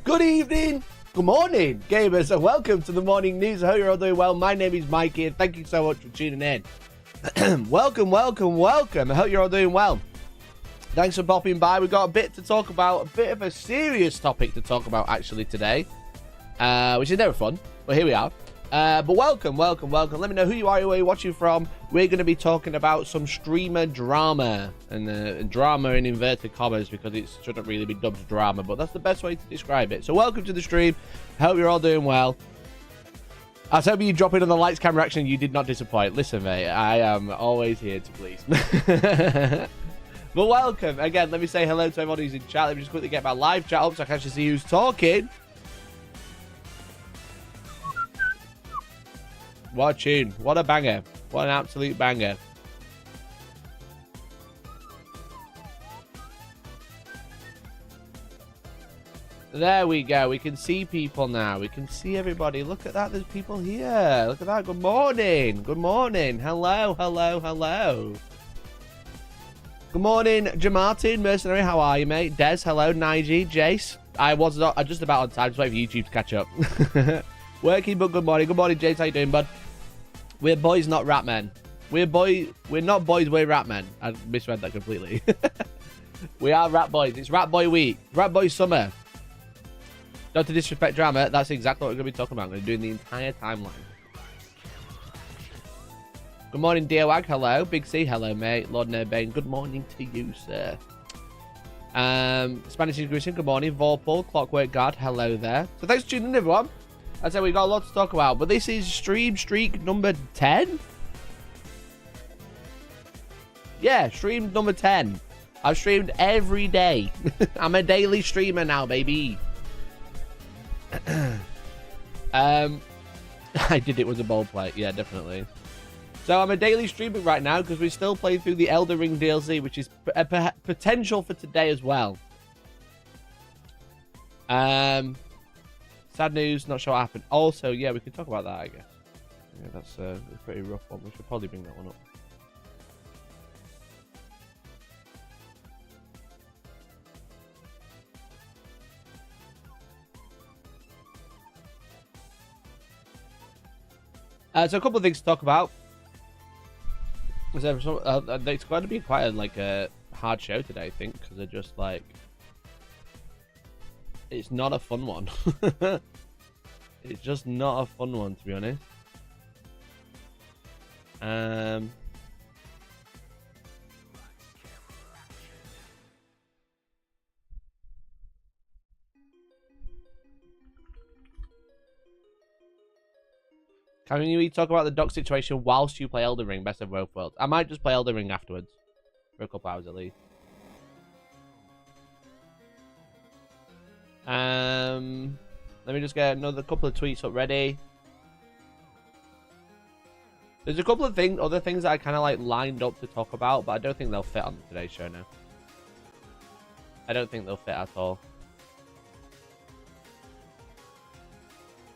Good evening, good morning, gamers, and welcome to the morning news. I hope you're all doing well. My name is Mikey, and thank you so much for tuning in. Welcome. I hope you're all doing well. Thanks for popping by. We've got a bit to talk about, a bit of a serious topic to talk about actually today, which is never fun, but here we are. But welcome. Let me know who you are, where you're watching from. We're going to be talking about some streamer drama, and drama in inverted commas because it shouldn't really be dubbed drama, but that's the best way to describe it. So welcome to the stream. Hope you're all doing well. I was hoping you drop in on the lights, camera, action. You did not disappoint. Listen, mate, I am always here to please. But welcome again. Let me say hello to everyone who's in chat. Let me just quickly get my live chat up so I can actually see who's talking. What a tune. What a banger. What an absolute banger. There we go. We can see people now. We can see everybody. Look at that. There's people here. Look at that. Good morning. Good morning. Hello. Good morning, Jamartin, Mercenary. How are you, mate? Des, hello. Nige, Jace. I just about on time. Just wait for YouTube to catch up. Working, but good morning. Good morning, Jace. How you doing, bud? We're boys, not rat men. We're not boys, we're rat men. I misread that completely. We are rat boys. It's rat boy week. Rat boy summer. Not to disrespect drama, that's exactly what we're going to be talking about. I'm going to be doing the entire timeline. Good morning, Deowag. Hello. Big C. Hello, mate. Lord Nurbane. Good morning to you, sir. Spanish Inquisition. Good morning. Vorpal. Clockwork Guard. Hello there. So thanks for tuning in, everyone. I said we got a lot to talk about, but this is stream streak number 10. Yeah, stream number 10. I've streamed every day. I'm a daily streamer now, baby. I did it was a bold play. Yeah, definitely. So I'm a daily streamer right now because we're still playing through the Elden Ring DLC, which is a potential for today as well. Sad news, not sure what happened. Also, yeah, we can talk about that, I guess. Yeah, that's a pretty rough one. We should probably bring that one up. So a couple of things to talk about. It's going to be quite a hard show today, I think, because they're just like... It's not a fun one. It's just not a fun one, to be honest. Can you talk about the dock situation whilst you play Elden Ring, best of both worlds? I might just play Elden Ring afterwards. For a couple hours at least. Let me just get another couple of tweets up ready. There's a couple of other things that I kind of like lined up to talk about, but I don't think they'll fit on today's show now. I don't think they'll fit at all.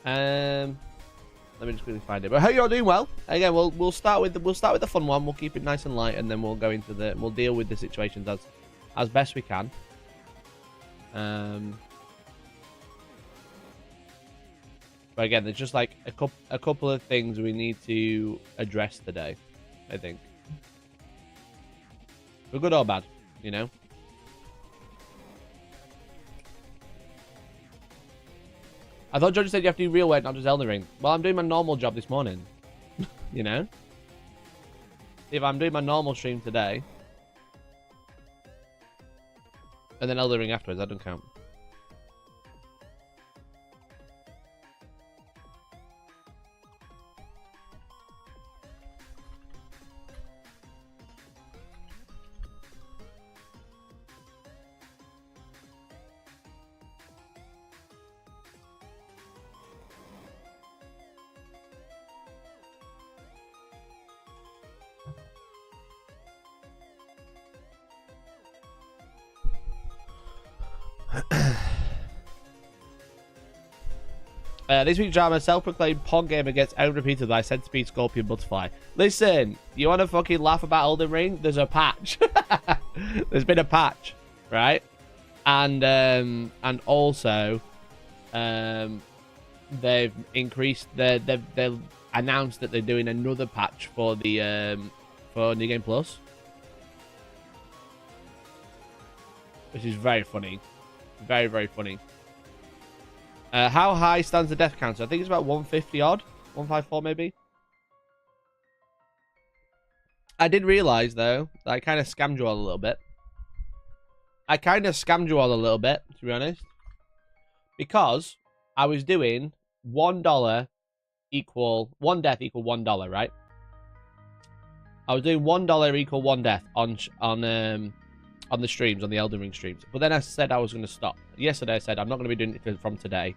Let me just quickly find it. But I hope you're all doing well. Again, we'll start with the fun one. We'll keep it nice and light, and then we'll go into we'll deal with the situations as best we can. But again, there's just like a couple of things we need to address today, I think. For good or bad, you know? I thought George said you have to do real work, not just Elden Ring. Well, I'm doing my normal job this morning. You know? If I'm doing my normal stream today, and then Elden Ring afterwards, that doesn't count. This week's drama, self-proclaimed pong gamer gets owned repeatedly by centipede, scorpion, butterfly. Listen, you want to fucking laugh about Elden Ring? There's a patch. There's been a patch, right? And also, they've increased. They've announced that they're doing another patch for the for New Game Plus, which is very funny, very very funny. How high stands the death counter? I think it's about 150 odd, 154 maybe. I did realize though that I kind of scammed you all a little bit. To be honest, because I was doing $1 equal one death equal $1, right? I was doing $1 equal one death on the streams, on the Elden Ring streams. But then I said I was going to stop. Yesterday I said I'm not going to be doing it from today.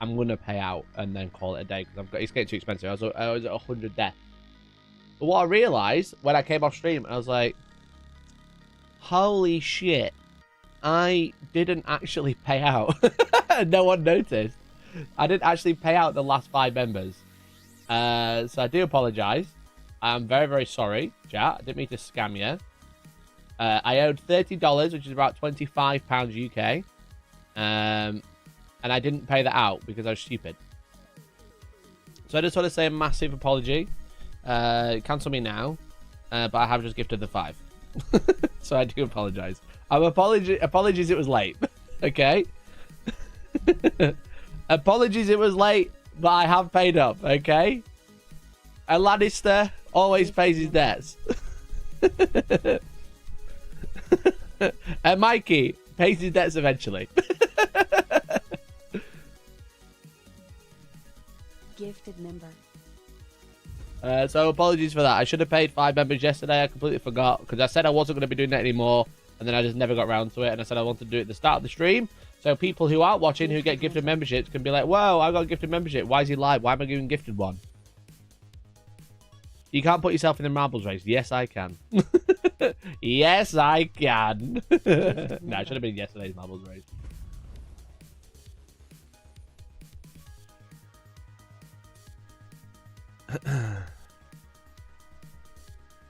I'm going to pay out and then call it a day because it's getting too expensive. I was at 100 death. But what I realized when I came off stream, I was like, holy shit, I didn't actually pay out. No one noticed. I didn't actually pay out the last 5 members. So I do apologize. I'm very, very sorry, chat. I didn't mean to scam you. I owed $30, which is about £25 UK. And I didn't pay that out because I was stupid. So I just want to say a massive apology. Cancel me now. But I have just gifted the 5. So I do apologize. Apologies it was late. Okay? Apologies it was late, but I have paid up. Okay? A Lannister always pays his debts. And Mikey pays his debts eventually. Gifted member. So apologies for that. I should have paid 5 members yesterday. I completely forgot because I said I wasn't going to be doing that anymore, and then I just never got around to it. And I said I wanted to do it at the start of the stream, so people who aren't watching, who get gifted memberships, can be like, "Whoa, I got a gifted membership. Why is he live? Why am I getting gifted one?" You can't put yourself in the marbles race. Yes, I can. Yes, I can. No, it should have been yesterday's marbles race.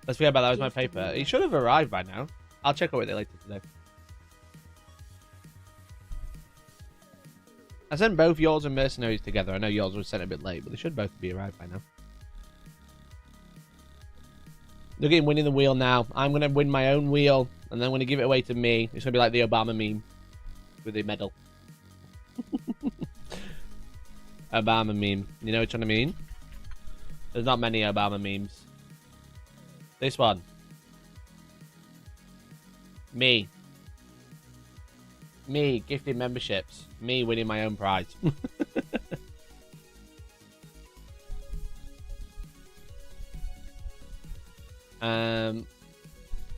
Let's forget about that. Was my paper. It should have arrived by now. I'll check out with it later today. I sent both yours and Mercenaries together. I know yours was sent a bit late, but they should both be arrived by now. Look at him winning the wheel now. I'm going to win my own wheel, and then I'm going to give it away to me. It's going to be like the Obama meme with the medal. Obama meme. You know what I mean? There's not many Obama memes. This one. Me. Me gifting memberships. Me winning my own prize.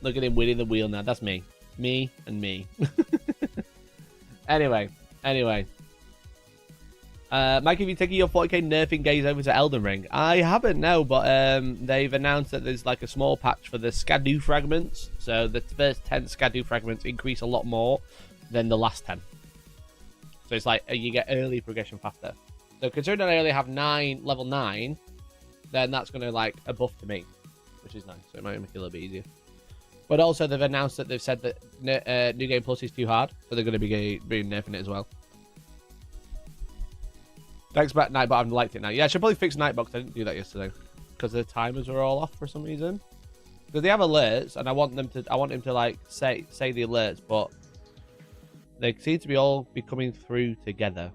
Look at him winning the wheel now. That's me. Me and me. Anyway. Mike, have you taken your 40k nerfing gaze over to Elden Ring? I haven't, no, but they've announced that there's like a small patch for the Skadu fragments. So the first 10 Skadu fragments increase a lot more than the last 10. So it's like you get early progression faster. So considering I only have level 9, then that's going to like a buff to me, which is nice. So it might make it a little bit easier. But also they've announced that they've said that New Game Plus is too hard, so they're going to be nerfing it as well. Thanks, Nightbot. I've liked it now. Yeah, I should probably fix Nightbot. I didn't do that yesterday because the timers are all off for some reason. Because they have alerts, and I want him to like say the alerts, but they seem to be all coming through together.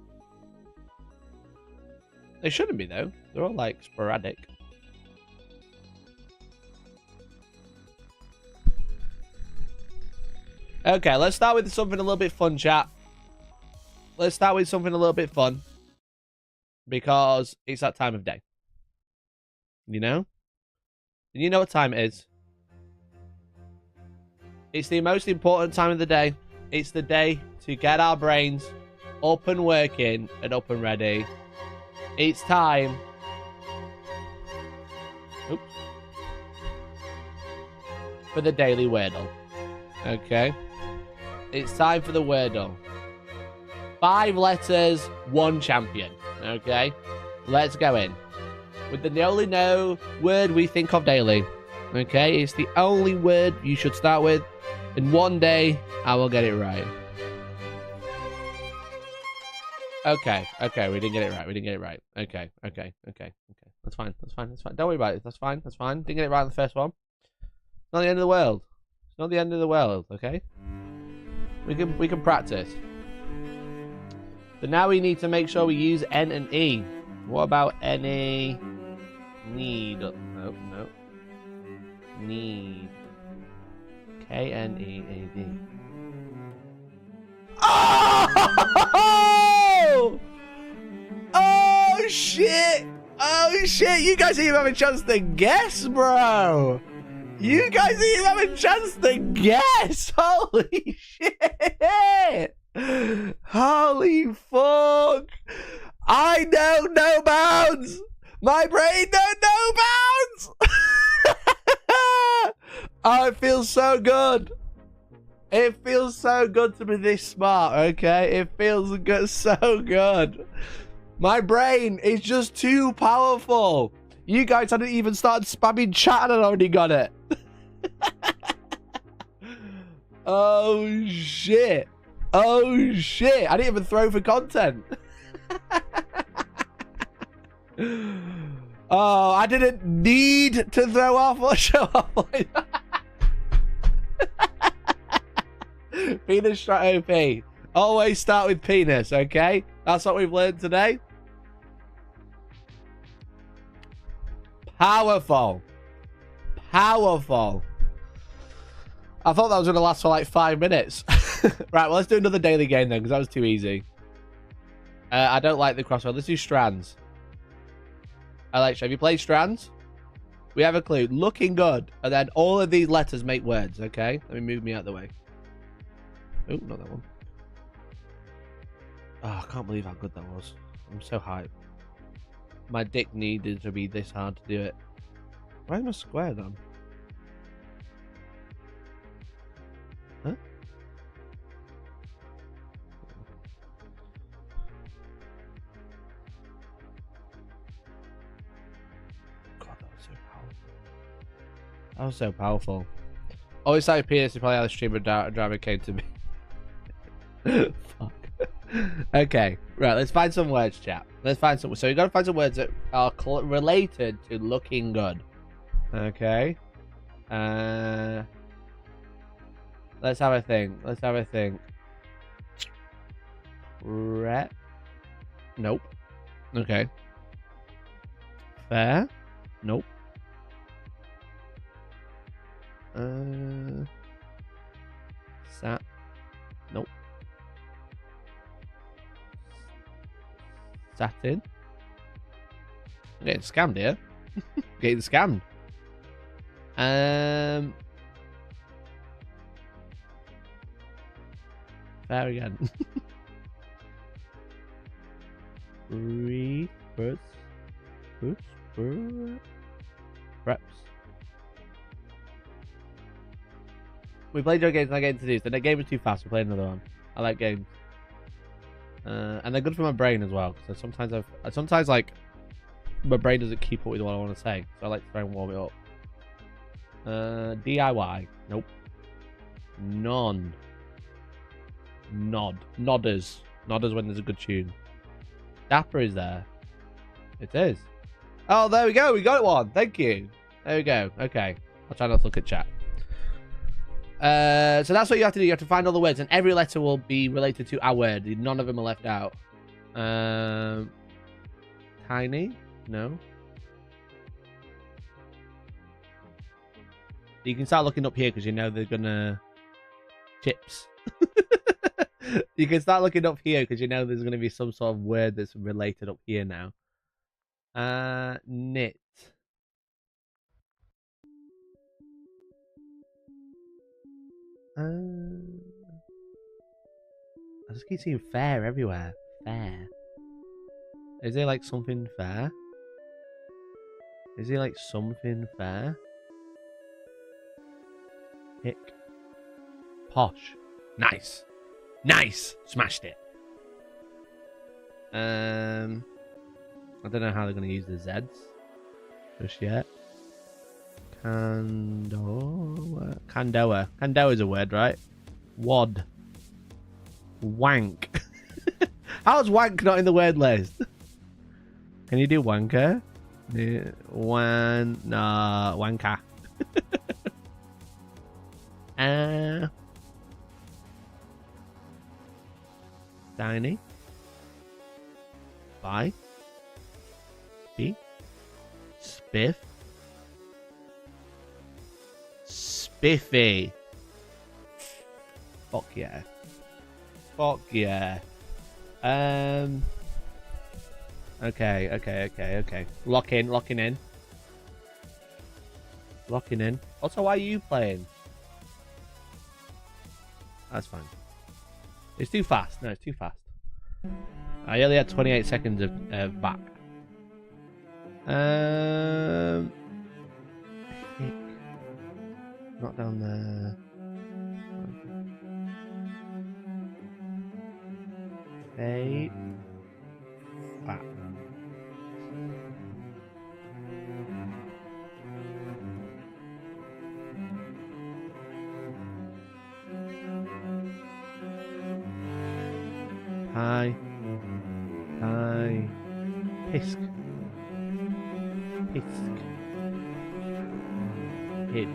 They shouldn't be though. They're all like sporadic. Okay, let's start with something a little bit fun, chat. Let's start with something a little bit fun. Because it's that time of day. You know? And you know what time it is. It's the most important time of the day. It's the day to get our brains up and working and up and ready. It's time. Oops. For the daily Wordle. Okay? It's time for the Wordle. 5 letters, 1 champion. Okay? Let's go in. With the only word we think of daily. Okay? It's the only word you should start with. And one day, I will get it right. Okay, we didn't get it right. Okay. That's fine. Don't worry about it. That's fine. Didn't get it right on the first one. It's not the end of the world. Okay? We can practice. But now we need to make sure we use N and E. What about any need? No. Need. K-N-E-A-D. Oh! Oh shit! You guys didn't even have a chance to guess, bro. Holy shit! Holy fuck! I know no bounds. My brain don't know bounds. Oh, it feels so good. It feels so good to be this smart, okay? It feels good, so good. My brain is just too powerful. You guys hadn't even started spamming chat and I already got it. Oh, shit. I didn't even throw for content. Oh, I didn't need to throw off or show off like that. Penis strat OP. Always start with penis, okay? That's what we've learned today. Powerful. I thought that was going to last for like 5 minutes. Right, well, let's do another daily game then, because that was too easy. I don't like the crossword. Let's do strands. Alexa, have you played strands? We have a clue. Looking good. And then all of these letters make words, okay? Let me move me out the way. Oh, not that one. Oh, I can't believe how good that was. I'm so hyped. My dick needed to be this hard to do it. Why am I square then? Huh? God, that was so powerful. That was so powerful. Always started penis to play how the streamer driver came to me. Fuck. Okay, right, let's find some words, chat. So you gotta find some words that are related to looking good. Okay. Let's have a think. Nope. Okay. Fair? Nope. Sat? Nope. Satin? I'm getting scammed here. Getting scammed. Fair again. Reps. We played your games, I get into these. The game was too fast. We played another one. I like games. And they're good for my brain as well. So sometimes like my brain doesn't keep up with what I want to say. So I like to try and warm it up. DIY. Nope. None. Nodders when there's a good tune. Dapper is there. It is. Oh, there we go. We got it one. Thank you. There we go. Okay. I'll try not to look at chat. So that's what you have to do. You have to find all the words, and every letter will be related to our word. None of them are left out. Tiny? No. You can start looking up here because you know they're gonna... Chips. You can start looking up here because you know there's gonna be some sort of word that's related up here now. Knit. I just keep seeing fair everywhere. Fair. Is there like something fair? Is there like something fair? Pick. Posh. Nice. Nice. Smashed it. I don't know how they're going to use the Zs just yet. Candoa. Candoa is a word, right? Wad. Wank. How's wank not in the word list? Can you do wanker? Nah, wanker. Tiny. Bye. B. Spiff. Spiffy. Fuck yeah. Fuck yeah. Okay. Locking in. Also, why are you playing? That's fine. It's too fast. No, it's too fast. I only had 28 seconds of back. Not down there. Hey. Back. Hi. Pisk. Hid.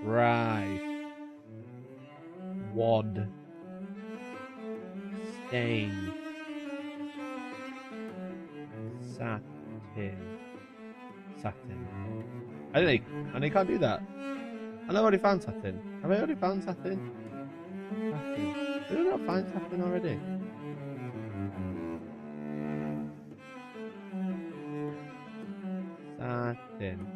Right. Wad. Stain. Satin. I can't do that. I already found satin. Have I already found satin? Did I not find satin already? Satin.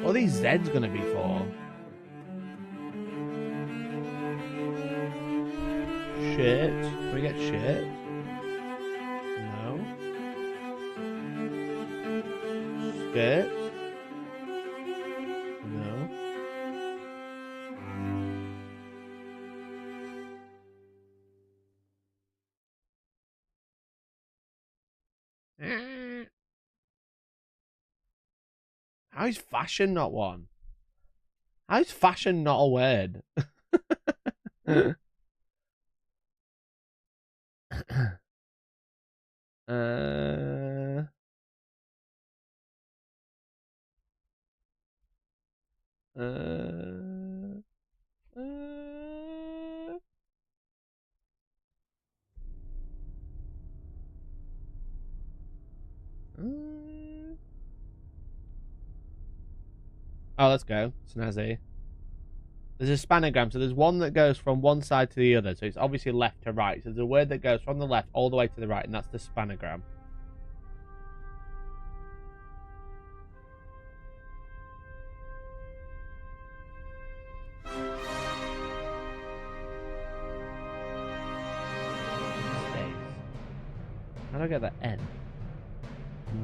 What are these Zs gonna be for? Shirt. Can we get shirt? No. Skirt? No. How is fashion not one? How is fashion not a word? Oh, let's go. Snazzy. There's a spanogram, so there's one that goes from one side to the other, so it's obviously left to right. So there's a word that goes from the left all the way to the right, and that's the spanogram. How do I get that N?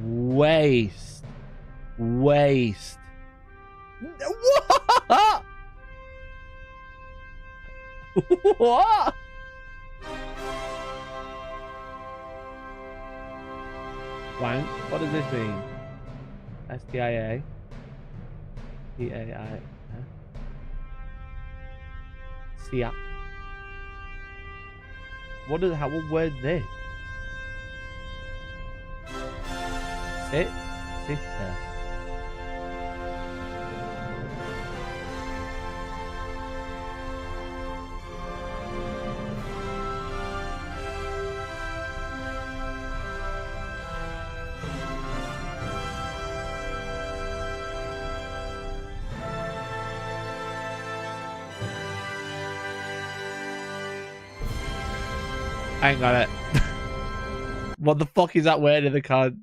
Waste. What? What? Blank. What does this mean? STIA. PAI. Sia. What word is this? Sister. I ain't got it. What the fuck is that word in the card?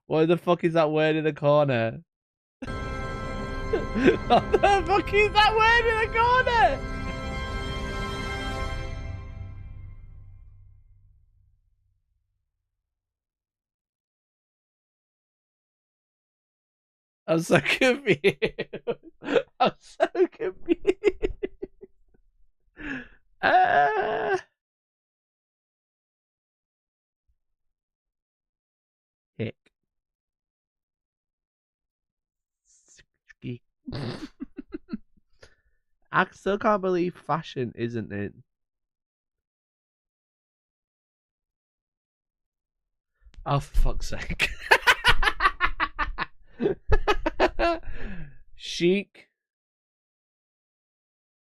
What the fuck is that word in the corner? What the fuck is that word in the corner? I'm so confused. I'm so confused. Hick. I still can't believe fashion isn't it. Oh, for fuck's sake. Chic.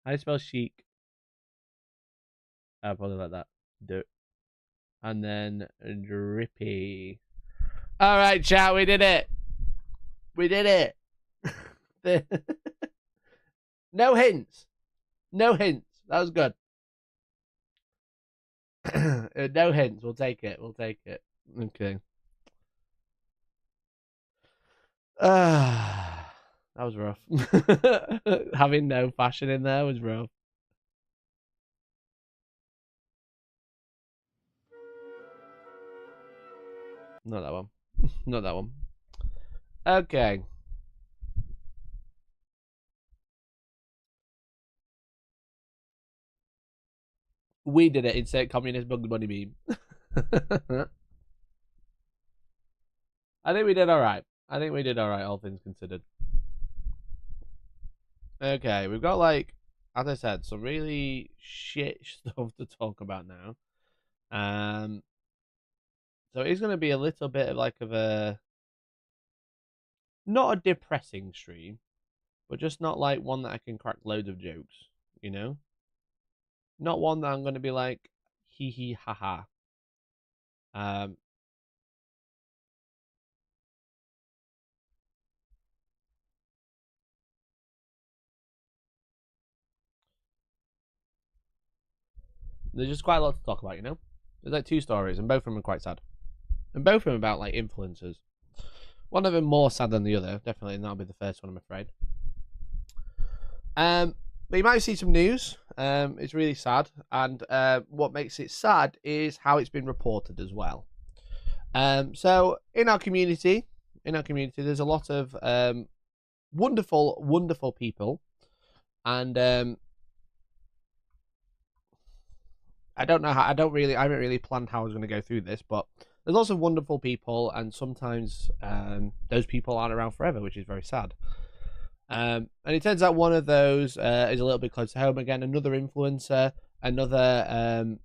How do you spell chic? Probably like that. Do. And then drippy. All right, chat. We did it. We did it. No hints. No hints. That was good. No hints. We'll take it. We'll take it. Okay. That was rough. Having no fashion in there was rough. Not that one. Not that one. Okay. We did it. Insert communist bug money meme. I think we did all right. I think we did all right, all things considered. Okay, we've got like, as I said, some really shit stuff to talk about now. So it's going to be a little bit of like a, not a depressing stream, but just not like one that I can crack loads of jokes, you know? Not one that I'm going to be like, hee hee ha ha. There's just quite a lot to talk about, you know? There's like two stories, and both of them are quite sad. And both of them about like influencers. One of them more sad than the other, definitely, and that'll be the first one, I'm afraid. But you might see some news. It's really sad, and what makes it sad is how it's been reported as well. So in our community, there's a lot of wonderful, wonderful people, and I don't know how. I haven't really planned how I was going to go through this, but there's lots of wonderful people, and sometimes those people aren't around forever, which is very sad. And it turns out one of those is a little bit close to home again. Another influencer, another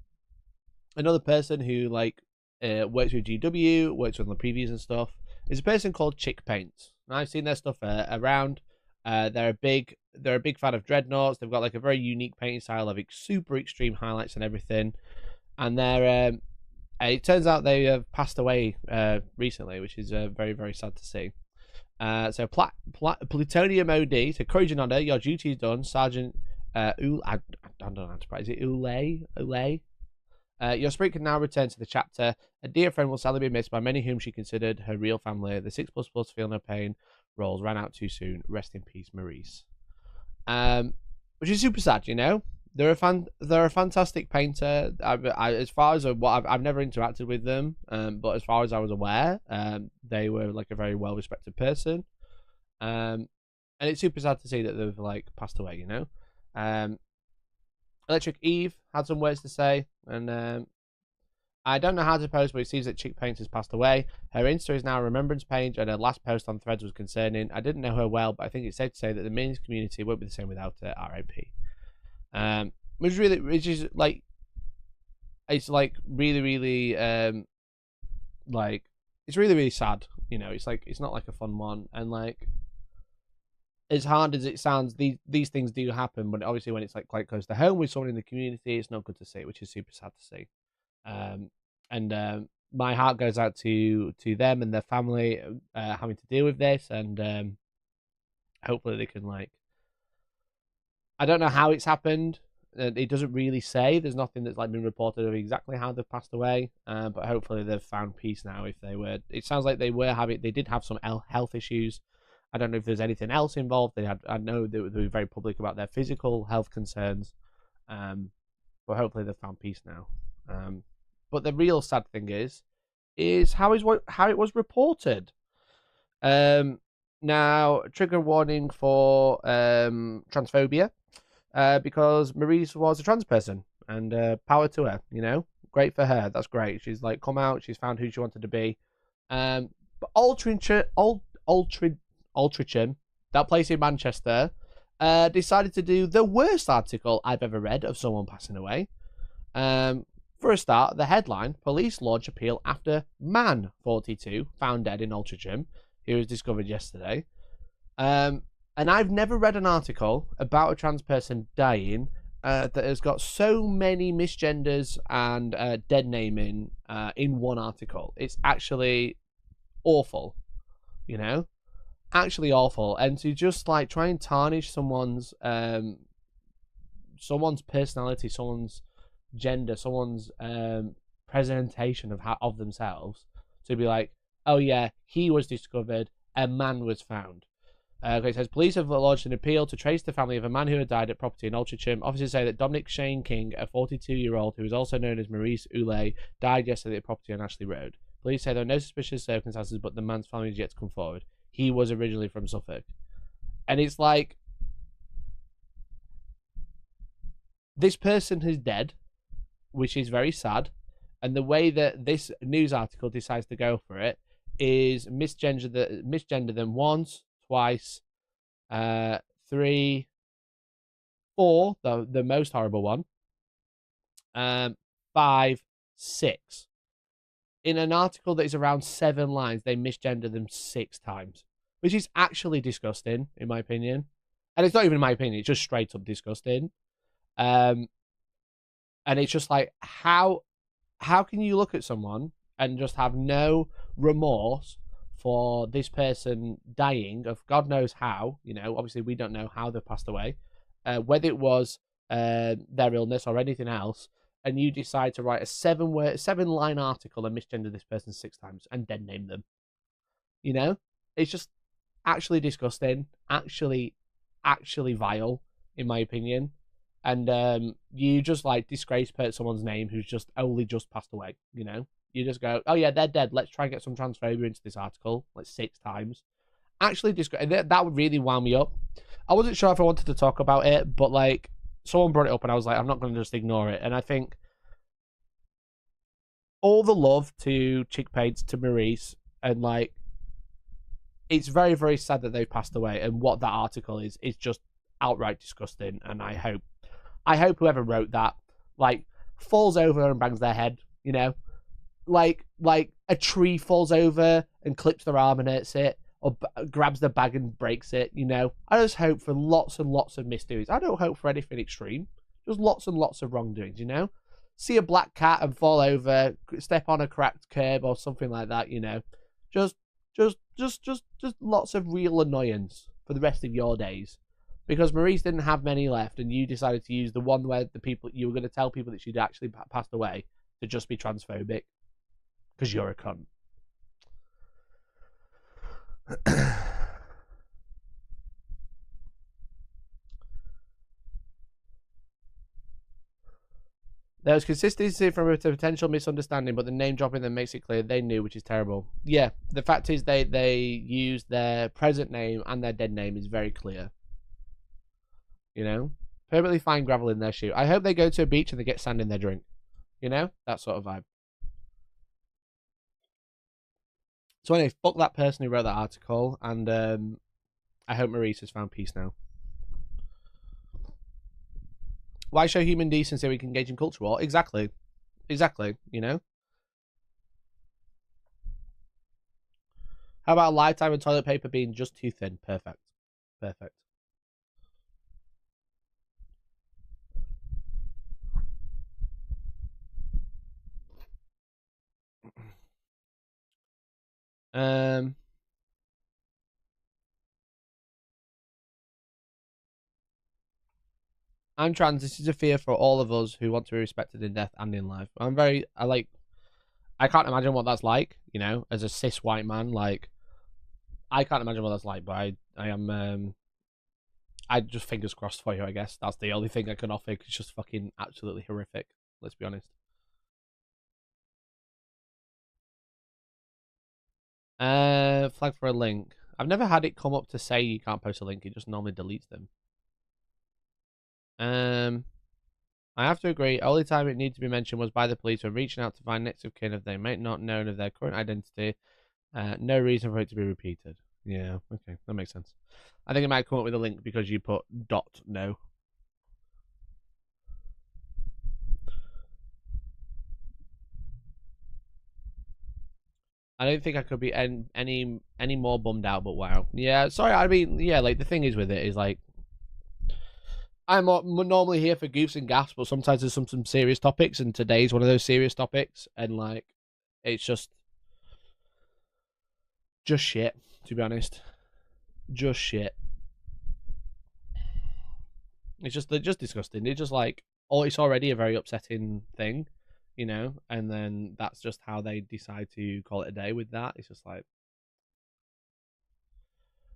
person who like works with GW, works on the previews and stuff, is a person called Chick Paints. And I've seen their stuff around. They're a big fan of dreadnoughts. They've got like a very unique painting style of super extreme highlights and everything. And they're it turns out they have passed away recently, which is very, very sad to see. So Plutonium OD, so Courage and Honor, your duty is done, Sergeant I don't know how to pronounce it. Ule. Your spirit can now return to the chapter. A dear friend will sadly be missed by many whom she considered her real family. The 6++ feel no pain. Rolls ran out too soon. Rest in peace, Maurice. Which is super sad, you know. They're a fantastic painter. As far as what I've never interacted with them, but as far as I was aware, they were like a very well respected person. And it's super sad to see that they've like passed away, you know. Electric Eve had some words to say, and I don't know how to post, but it seems that Chick Paint has passed away. Her Insta is now a remembrance page, and her last post on Threads was concerning. I didn't know her well, but I think it's safe to say that the minis community won't be the same without her. R.I.P. Which is like, it's like really, really, like it's really, really sad. You know, it's like it's not like a fun one, and like as hard as it sounds, these things do happen. But obviously, when it's like quite close to home with someone in the community, it's not good to see, which is super sad to see. And my heart goes out to them and their family having to deal with this, and hopefully they can like. I don't know how it's happened. It doesn't really say. There's nothing that's like been reported of exactly how they've passed away. But hopefully they've found peace now. If they were, it sounds like they did have some health issues. I don't know if there's anything else involved. I know they were very public about their physical health concerns. But hopefully they've found peace now. But the real sad thing is how it was reported. Now, trigger warning for transphobia, because Maurice was a trans person, and power to her, you know? Great for her. That's great. She's like come out, she's found who she wanted to be. But Altrincham, that place in Manchester, decided to do the worst article I've ever read of someone passing away. For a start, the headline, police launch appeal after man 42 found dead in Altrincham. He was discovered yesterday. And I've never read an article about a trans person dying that has got so many misgenders and dead naming in one article. It's actually awful, you know? Actually awful. And to just like try and tarnish someone's personality, someone's gender, someone's presentation of themselves, to be like, oh yeah, he was discovered, a man was found. It says police have lodged an appeal to trace the family of a man who had died at property in Altrincham. Officers say that Dominic Shane King, a 42-year-old who is also known as Maurice Ulay, died yesterday at property on Ashley Road. Police say there are no suspicious circumstances, but the man's family is yet to come forward. He was originally from Suffolk. And it's like, this person is dead, which is very sad. And the way that this news article decides to go for it is misgender them once, twice, 3, 4, the most horrible one, 5, 6. In an article that is around 7 lines, they misgender them 6 times, which is actually disgusting, in my opinion. And it's not even in my opinion; it's just straight up disgusting. And it's just like, how can you look at someone and just have no remorse for this person dying of God knows how? You know, obviously we don't know how they passed away, whether it was their illness or anything else, and you decide to write a 7-line article and misgender this person 6 times and then name them. You know, it's just actually disgusting, actually vile, in my opinion. And you just like disgrace someone's name who's just only just passed away. You know, you just go, oh yeah, they're dead. Let's try and get some transphobia into this article, like 6 times. Actually, that would really wound me up. I wasn't sure if I wanted to talk about it, but like someone brought it up, and I was like, I'm not going to just ignore it. And I think all the love to Chick Pates, to Maurice, and like, it's very, very sad that they've passed away. And what that article is just outright disgusting. And I hope whoever wrote that, like, falls over and bangs their head, you know? Like a tree falls over and clips their arm and hurts it, or grabs the bag and breaks it, you know? I just hope for lots and lots of misdoings. I don't hope for anything extreme. Just lots and lots of wrongdoings, you know? See a black cat and fall over, step on a cracked curb or something like that, you know? Just lots of real annoyance for the rest of your days. Because Maurice didn't have many left, and you decided to use the one where the people you were going to tell people that she'd actually passed away to just be transphobic, because you're a cunt. There was consistency from a potential misunderstanding, but the name dropping them makes it clear they knew, which is terrible. Yeah, the fact is they used their present name and their dead name is very clear. You know, perfectly fine gravel in their shoe. I hope they go to a beach and they get sand in their drink. You know, that sort of vibe. So anyway, fuck that person who wrote that article, and I hope Maurice has found peace now. Why show human decency we can engage in culture war? Exactly. You know. How about a lifetime of toilet paper being just too thin? Perfect. I'm trans. This is a fear for all of us who want to be respected in death and in life. I can't imagine what that's like, you know, as a cis white man. Like, I can't imagine what that's like, but I just fingers crossed for you, I guess. That's the only thing I can offer. It's just fucking absolutely horrific. Let's be honest. Flag for a link. I've never had it come up to say you can't post a link. It just normally deletes them. I have to agree. Only time it needed to be mentioned was by the police when reaching out to find next of kin if they might not known of their current identity. No reason for it to be repeated. Yeah, okay, that makes sense. I think it might come up with a link because you put .no. I don't think I could be any more bummed out, but wow. Yeah, sorry, I mean, yeah, like, the thing is with it is, like, I'm normally here for goofs and gaffs, but sometimes there's some serious topics, and today's one of those serious topics, and, like, it's just shit, to be honest. Just shit. It's just disgusting. It's just like, oh, it's already a very upsetting thing, you know, and then that's just how they decide to call it a day with that. It's just like.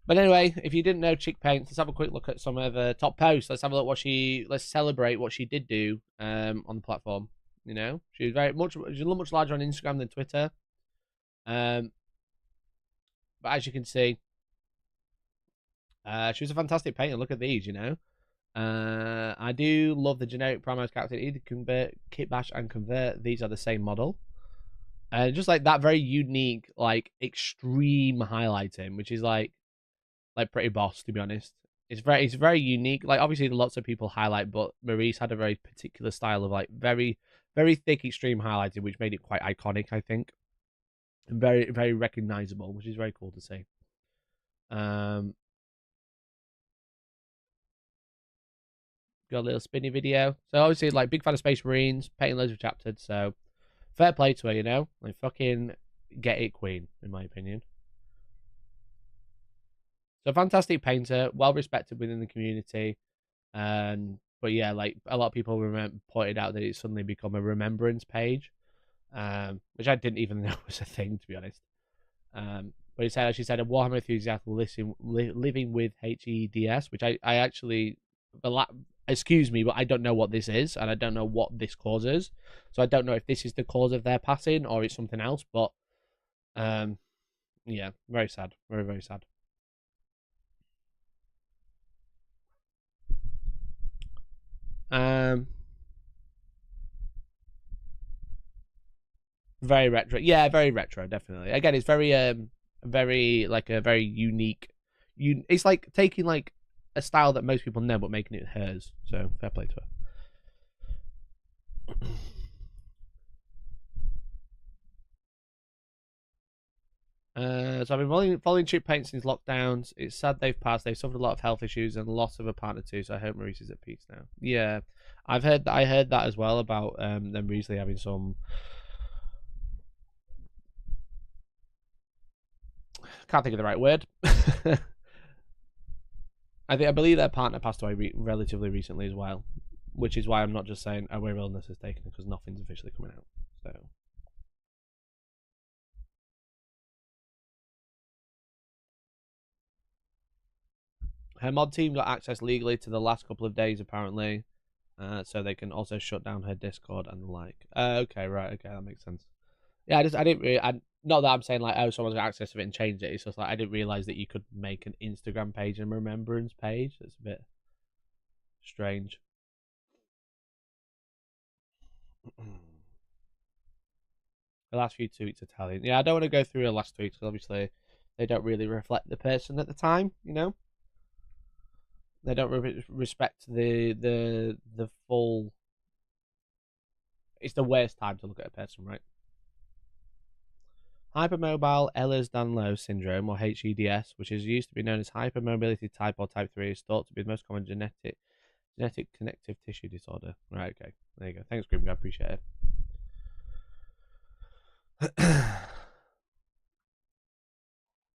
But anyway, if you didn't know Chick Paints, let's have a quick look at some of the top posts. Let's have a look let's celebrate what she did do on the platform. You know, she's much larger on Instagram than Twitter. But as you can see, she was a fantastic painter. Look at these, you know. I do love the generic Primos character. Either convert, kit bash, and convert. These are the same model. Just like that very unique, like extreme highlighting, which is like pretty boss, to be honest. It's very unique. Like obviously lots of people highlight, but Maurice had a very particular style of like very thick extreme highlighting, which made it quite iconic, I think. And very recognizable, which is very cool to see. Got a little spinny video. So obviously like big fan of Space Marines, painting loads of chapters, so fair play to her, you know? Like fucking get it, queen, in my opinion. So fantastic painter, well respected within the community. But yeah, like a lot of people pointed out that it's suddenly become a remembrance page, which I didn't even know was a thing, to be honest. But she said a Warhammer enthusiast living with HEDS, which I actually, excuse me, but I don't know what this is, and I don't know what this causes. So I don't know if this is the cause of their passing or it's something else. But yeah, very sad, very sad. Very retro. Yeah, very retro, definitely. Again, it's very like a very unique. It's like taking like a style that most people know, but making it hers. So fair play to her. So I've been following Chip Paint since lockdowns. It's sad they've passed. They've suffered a lot of health issues and loss of a partner too. So I hope Maurice is at peace now. Yeah, I heard that as well about them recently having some. Can't think of the right word. I believe their partner passed away relatively recently as well, which is why I'm not just saying aware illness has taken it, because nothing's officially coming out. So. Her mod team got access legally to the last couple of days, apparently, so they can also shut down her Discord and the like. Okay, right, okay, that makes sense. Yeah, I didn't really, not that I'm saying like, oh, someone's got access to it and change it. It's just like I didn't realize that you could make an Instagram page and a remembrance page. It's a bit strange. The last few tweets Italian. Yeah, I don't want to go through the last tweets because obviously they don't really reflect the person at the time. You know, they don't respect the full. It's the worst time to look at a person, right? Hypermobile Ehlers-Danlos syndrome, or HEDS, which is used to be known as hypermobility type or type 3, is thought to be the most common genetic connective tissue disorder. Right, okay. There you go. Thanks, Grim. I appreciate it.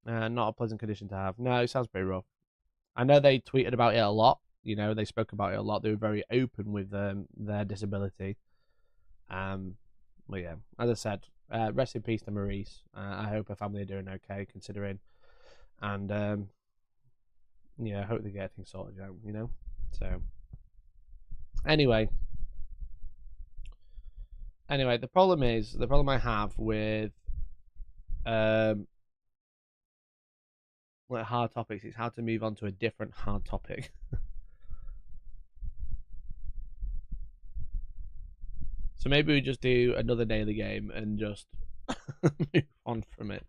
Not a pleasant condition to have. No, it sounds pretty rough. I know they tweeted about it a lot. You know, they spoke about it a lot. They were very open with their disability. But yeah, as I said, rest in peace to Maurice. I hope her family are doing okay, considering. And yeah, I hope they get things sorted out, you know? So, anyway, the problem I have with like hard topics. It's how to move on to a different hard topic. So maybe we just do another daily game and just move on from it.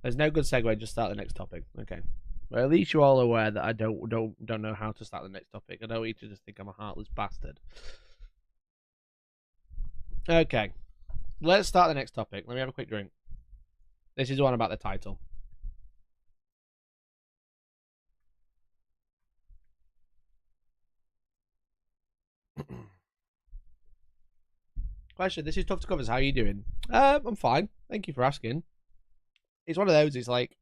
There's no good segue. Just start the next topic. Okay. Well, at least you're all aware that I don't know how to start the next topic. I don't want you to just think I'm a heartless bastard. Okay. Let's start the next topic. Let me have a quick drink. This is one about the title. Question. This is tough to cover. How are you doing? I'm fine. Thank you for asking. It's one of those. It's like,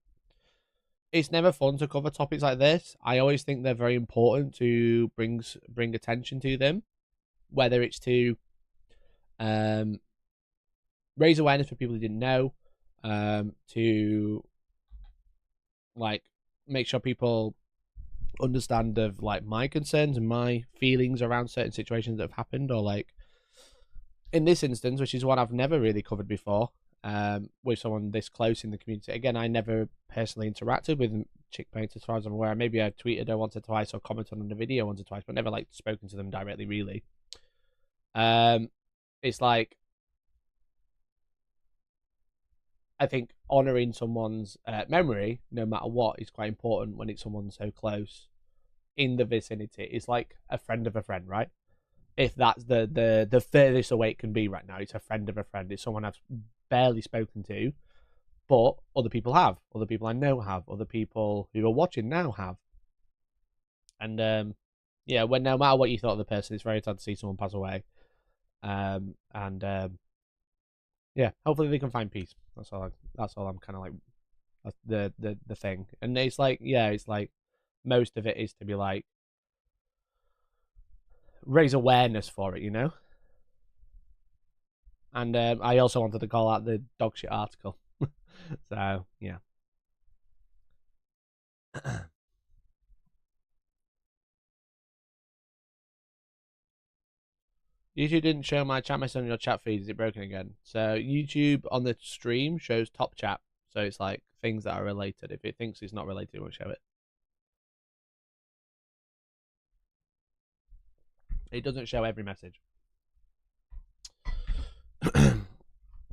it's never fun to cover topics like this. I always think they're very important to bring attention to them, whether it's to raise awareness for people who didn't know, to like make sure people understand of like my concerns and my feelings around certain situations that have happened, or like in this instance, which is one I've never really covered before, with someone this close in the community. Again, I never personally interacted with Chick Paint as far as I'm aware. Maybe I've tweeted her once or twice or commented on the video once or twice, but never like spoken to them directly, really. It's like, I think honouring someone's memory, no matter what, is quite important when it's someone so close in the vicinity. It's like a friend of a friend, right? If that's the furthest away it can be right now, it's a friend of a friend. It's someone I've barely spoken to, but other people have. Other people I know have. Other people who are watching now have. And yeah, when no matter what you thought of the person, it's very sad to see someone pass away. Yeah, hopefully they can find peace. That's all I'm kind of like. That's the thing. And it's like, yeah, it's like most of it is to be like raise awareness for it, you know. And I also wanted to call out the dog shit article. So yeah. YouTube didn't show my chat message on your chat feed. Is it broken again? So YouTube on the stream shows top chat. So it's like things that are related. If it thinks it's not related, it won't show it. It doesn't show every message.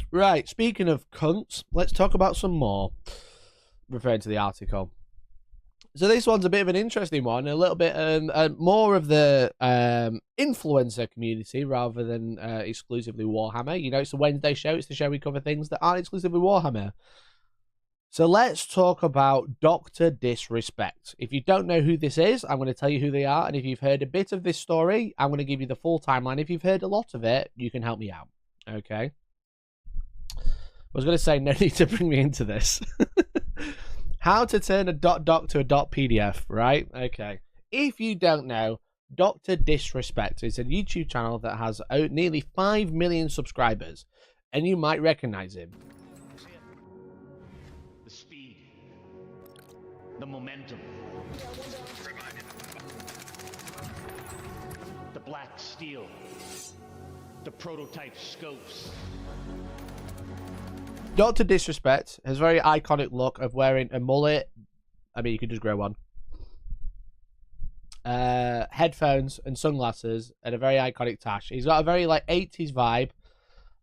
Right, speaking of cunts, let's talk about some more. Referring to the article. So this one's a bit of an interesting one, a little bit more of the influencer community rather than exclusively Warhammer. You know, it's the Wednesday show. It's the show we cover things that aren't exclusively Warhammer. So let's talk about Dr. Disrespect. If you don't know who this is, I'm going to tell you who they are. And if you've heard a bit of this story, I'm going to give you the full timeline. If you've heard a lot of it, you can help me out. Okay? I was going to say, no need to bring me into this. How to turn a .doc to a .pdf, right? Okay. If you don't know, Dr. Disrespect is a YouTube channel that has nearly 5 million subscribers, and you might recognize him. The speed, the momentum, the black steel, the prototype scopes. Dr. Disrespect has a very iconic look of wearing a mullet. I mean, you could just grow one. Headphones and sunglasses and a very iconic tash. He's got a very like 80s vibe,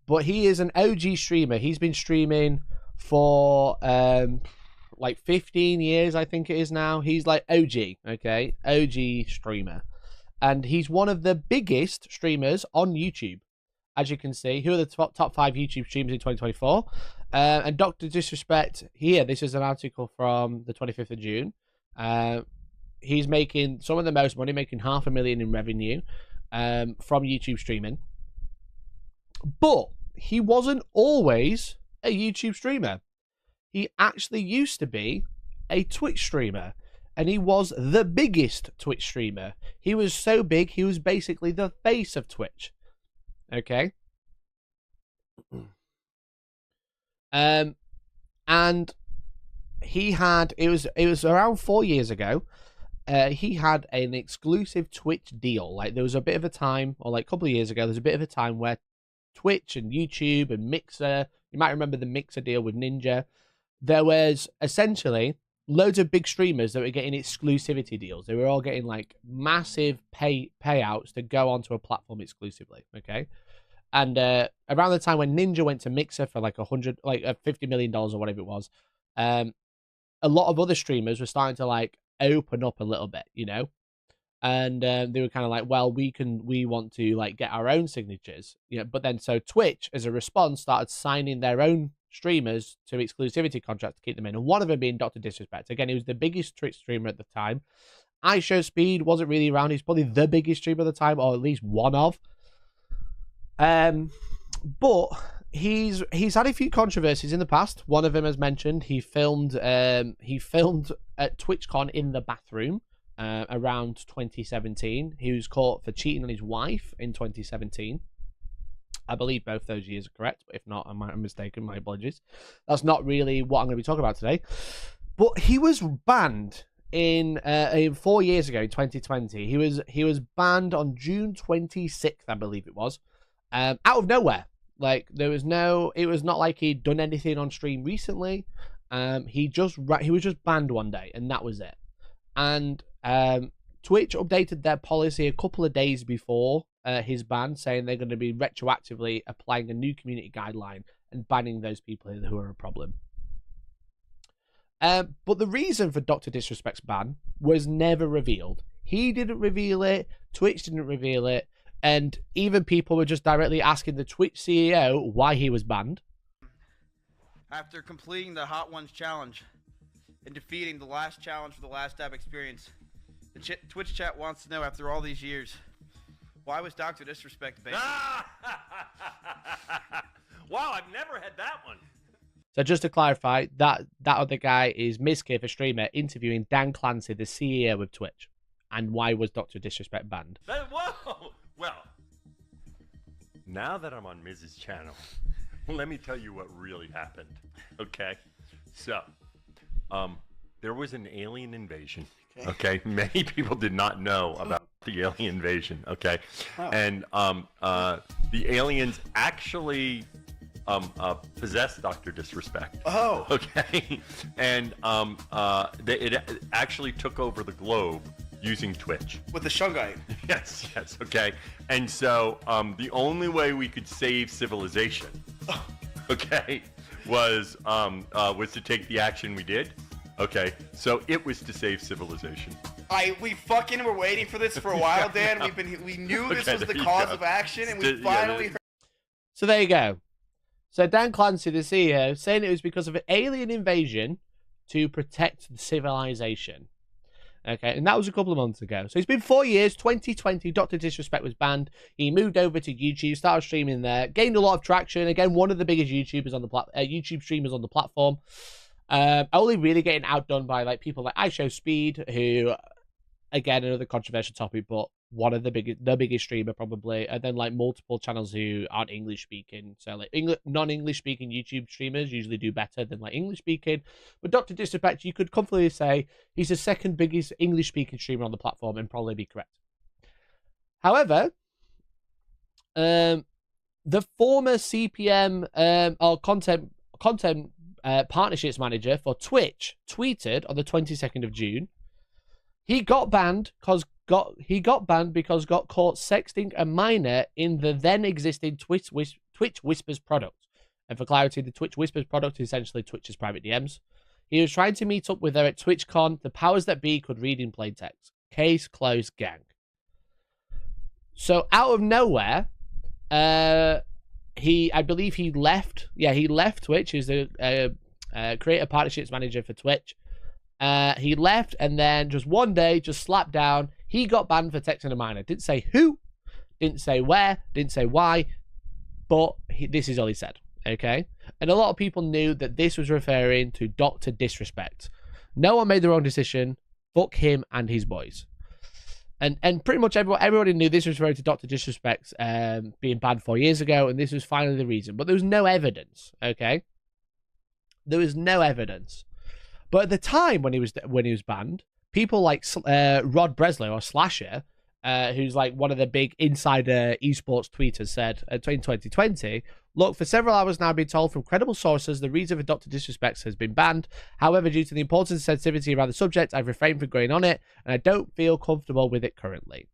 but he is an OG streamer. He's been streaming for like 15 years, I think it is now. He's like OG, okay? OG streamer. And he's one of the biggest streamers on YouTube. As you can see, who are the top 5 YouTube streamers in 2024? And Dr. Disrespect, here, this is an article from the 25th of June. He's making some of the most money, making $500,000 in revenue from YouTube streaming. But he wasn't always a YouTube streamer. He actually used to be a Twitch streamer. And he was the biggest Twitch streamer. He was so big, he was basically the face of Twitch. Okay. And he had, it was around 4 years ago, he had an exclusive Twitch deal. Like, there was a bit of a time, or like a couple of years ago, there's a bit of a time where Twitch and YouTube and Mixer, you might remember the Mixer deal with Ninja, there was essentially loads of big streamers that were getting exclusivity deals. They were all getting like massive payouts to go onto a platform exclusively, okay? And around the time when Ninja went to Mixer for like $50 million or whatever it was, a lot of other streamers were starting to like open up a little bit, you know? And they were kind of like, well, we want to like get our own signatures, you know? But then so Twitch, as a response, started signing their own streamers to exclusivity contracts to keep them in, and one of them being Dr. Disrespect. Again, he was the biggest Twitch streamer at the time. iShowSpeed wasn't really around. He's probably the biggest streamer at the time, or at least one of. But he's had a few controversies in the past. One of them, as mentioned, he filmed at TwitchCon in the bathroom around 2017. He was caught for cheating on his wife in 2017. I believe both those years are correct, but if not, I'm mistaken. My apologies. That's not really what I'm going to be talking about today. But he was banned in 4 years ago, in 2020. He was banned on June 26th, I believe it was, out of nowhere. Like, it was not like he'd done anything on stream recently. He was just banned one day, and that was it. And Twitch updated their policy a couple of days before his ban, saying they're going to be retroactively applying a new community guideline and banning those people who are a problem. But the reason for Dr. Disrespect's ban was never revealed. He didn't reveal it, Twitch didn't reveal it, and even people were just directly asking the Twitch CEO why he was banned. After completing the Hot Ones challenge and defeating the last challenge for the last dab experience, the Twitch chat wants to know, after all these years, why was Dr. Disrespect banned? Wow, I've never had that one. So just to clarify, that other guy is Miskiff, a streamer, interviewing Dan Clancy, the CEO of Twitch. And why was Dr. Disrespect banned? Whoa! Well, now that I'm on Miz's channel, let me tell you what really happened. Okay? So, there was an alien invasion. Okay? Many people did not know about the alien invasion. Okay? Oh. And the aliens actually possessed Dr. Disrespect. Oh. Okay? And it actually took over the globe using Twitch. With the Shungite. Yes, okay. And so the only way we could save civilization, okay, was to take the action we did. Okay, so it was to save civilization. We fucking were waiting for this for a while, Dan. We knew this was the cause of action, and we finally heard. So there you go. So Dan Clancy, the CEO, saying it was because of an alien invasion to protect the civilization. Okay, and that was a couple of months ago. So it's been 4 years, 2020, Dr. Disrespect was banned. He moved over to YouTube, started streaming there, gained a lot of traction. Again, one of the biggest YouTubers on the YouTube streamers on the platform. Only really getting outdone by like people like iShowSpeed, who, again, another controversial topic, but one of the biggest streamer probably, and then like multiple channels who aren't English speaking. So like non-English speaking YouTube streamers usually do better than like English speaking. But Dr. Disrespect, you could comfortably say he's the second biggest English speaking streamer on the platform, and probably be correct. However, the former CPM or content partnerships manager for Twitch tweeted on the 22nd of June. He got banned because got caught sexting a minor in the then existing Twitch Whispers product. And for clarity, the Twitch Whispers product is essentially Twitch's private DMs. He was trying to meet up with her at TwitchCon. The powers that be could read in plain text. Case closed, gang. So out of nowhere, I believe he left. Yeah, he left Twitch. He's the creator partnerships manager for Twitch. He left, and then just one day, just slapped down. He got banned for texting a minor. Didn't say who, didn't say where, didn't say why, but this is all he said. Okay, and a lot of people knew that this was referring to Dr. Disrespect. No one made their own decision. Fuck him and his boys. And pretty much everybody knew this was referring to Dr. Disrespect being banned 4 years ago, and this was finally the reason. But there was no evidence. Okay. There was no evidence. But at the time when he was banned, people like Rod Breslow or Slasher, who's like one of the big insider esports tweeters, said in 2020, look, for several hours now, I've been told from credible sources the reason for Dr. Disrespect has been banned. However, due to the importance and sensitivity around the subject, I've refrained from going on it, and I don't feel comfortable with it currently.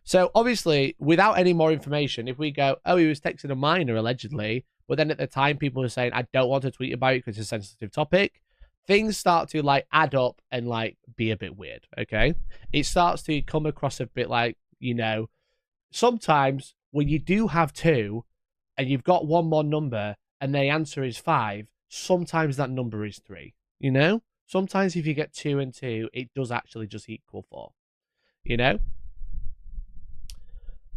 So obviously, without any more information, if we go, oh, he was texting a minor allegedly, but then at the time people were saying, I don't want to tweet about it because it's a sensitive topic, things start to like add up and like be a bit weird, okay? It starts to come across a bit like, you know, sometimes when you do have two and you've got one more number and the answer is 5, sometimes that number is 3, you know? Sometimes if you get 2 and 2, it does actually just equal 4, you know?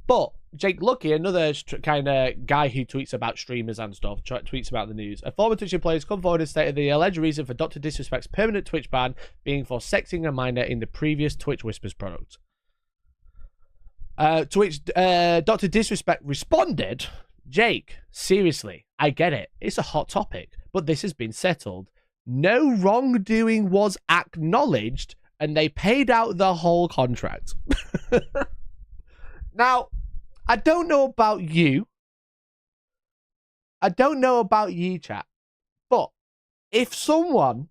But Jake Lucky, another kind of guy who tweets about streamers and stuff, tweets about the news. A former Twitch employee has come forward and stated the alleged reason for Dr. Disrespect's permanent Twitch ban being for sexting a minor in the previous Twitch Whispers product. To which Dr. Disrespect responded, Jake, seriously, I get it. It's a hot topic, but this has been settled. No wrongdoing was acknowledged, and they paid out the whole contract. Now, I don't know about you. I don't know about you, chat. But if someone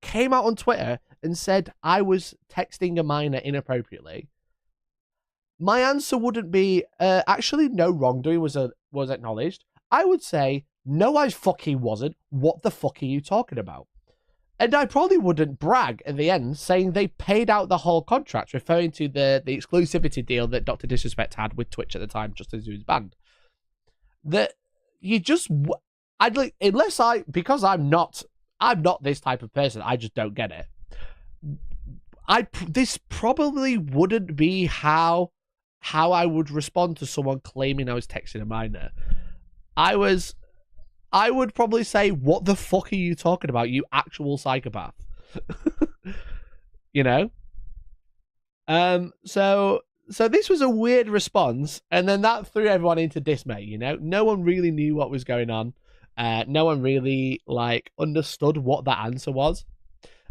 came out on Twitter and said I was texting a minor inappropriately, my answer wouldn't be, actually, no wrongdoing was acknowledged. I would say, no, I fucking wasn't. What the fuck are you talking about? And I probably wouldn't brag at the end saying they paid out the whole contract, referring to the exclusivity deal that Dr. Disrespect had with Twitch at the time, just as he was banned. That you just, I'd like, unless because I'm not this type of person, I just don't get it. This probably wouldn't be how I would respond to someone claiming I was texting a minor. I would probably say, what the fuck are you talking about, you actual psychopath? You know? So this was a weird response, and then that threw everyone into dismay, you know? No one really knew what was going on. No one really, like, understood what that answer was.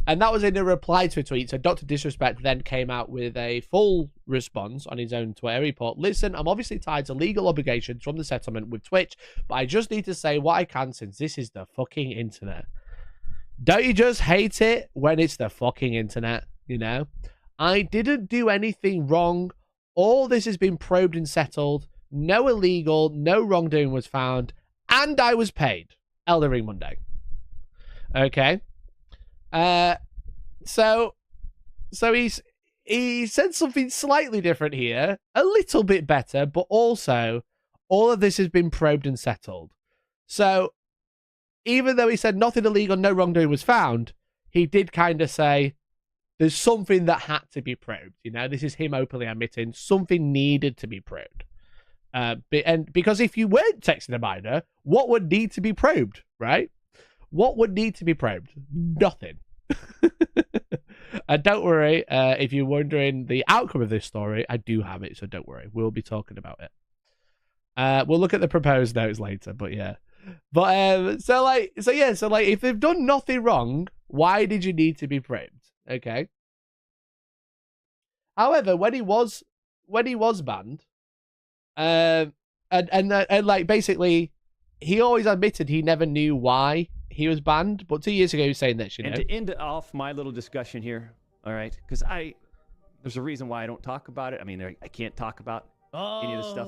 And that was in a reply to a tweet. So Dr. Disrespect then came out with a full response on his own Twitter report. Listen, I'm obviously tied to legal obligations from the settlement with Twitch, but I just need to say what I can since this is the fucking internet. Don't you just hate it when it's the fucking internet, you know? I didn't do anything wrong. All this has been probed and settled. No illegal, no wrongdoing was found, and I was paid. Elden Ring Monday. Okay. So he said something slightly different here, a little bit better, but also all of this has been probed and settled. So even though he said nothing illegal, no wrongdoing was found, he did kind of say there's something that had to be probed. You know, this is him openly admitting something needed to be probed. And because if you weren't texting a minor, what would need to be probed, right? What would need to be probed? Nothing. And don't worry, if you're wondering the outcome of this story, I do have it, so don't worry. We'll be talking about it. We'll look at the proposed notes later, but yeah. But so if they've done nothing wrong, why did you need to be probed? Okay. However, when he was banned, and like basically, he always admitted he never knew why he was banned, but 2 years ago he was saying this, you know. And to end off my little discussion here, all right, because there's a reason why I don't talk about it. I mean, I can't talk about any of this stuff.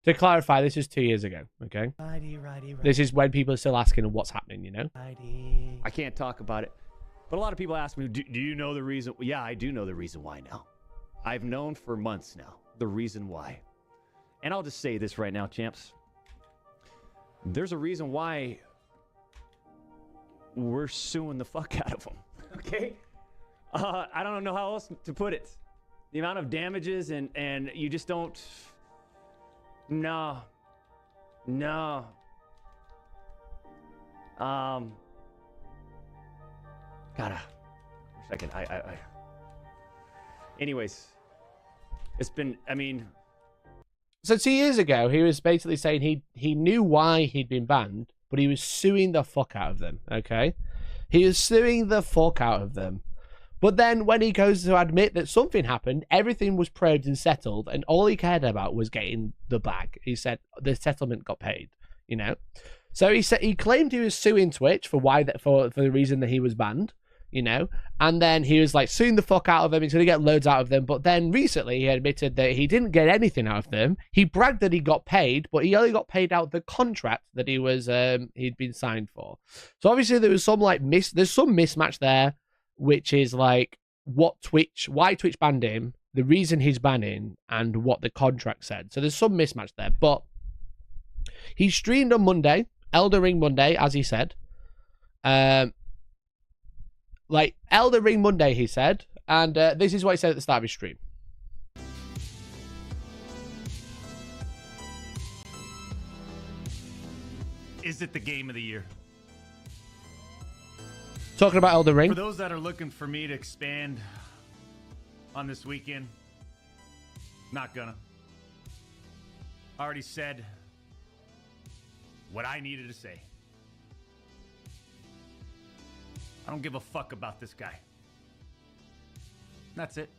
To clarify, this is 2 years ago, okay? Righty. This is when people are still asking what's happening, you know? I can't talk about it. But a lot of people ask me, do you know the reason? Yeah, I do know the reason why now. I've known for months now the reason why. And I'll just say this right now, champs. There's a reason why we're suing the fuck out of them, okay? I don't know how else to put it. The amount of damages and you just don't... No. Gotta... For a second, Anyways, it's been, I mean... So 2 years ago, he was basically saying he knew why he'd been banned, but he was suing the fuck out of them, okay? He was suing the fuck out of them. But then when he goes to admit that something happened, everything was probed and settled, and all he cared about was getting the bag. He said the settlement got paid, you know? So he said he claimed he was suing Twitch for the reason that he was banned, you know? And then he was like suing the fuck out of them. He's going to get loads out of them. But then recently he admitted that he didn't get anything out of them. He bragged that he got paid, but he only got paid out the contract that he was he'd been signed for. So obviously there was some like there's some mismatch there, which is like why Twitch banned him, the reason he's banning, and what the contract said. So there's some mismatch there. But he streamed on Monday, Elden Ring Monday, as he said. Like Elden Ring Monday, he said, and this is what he said at the start of his stream. Is it the game of the year? Talking about Elden Ring. For those that are looking for me to expand on this weekend, not gonna. I already said what I needed to say. I don't give a fuck about this guy. That's it.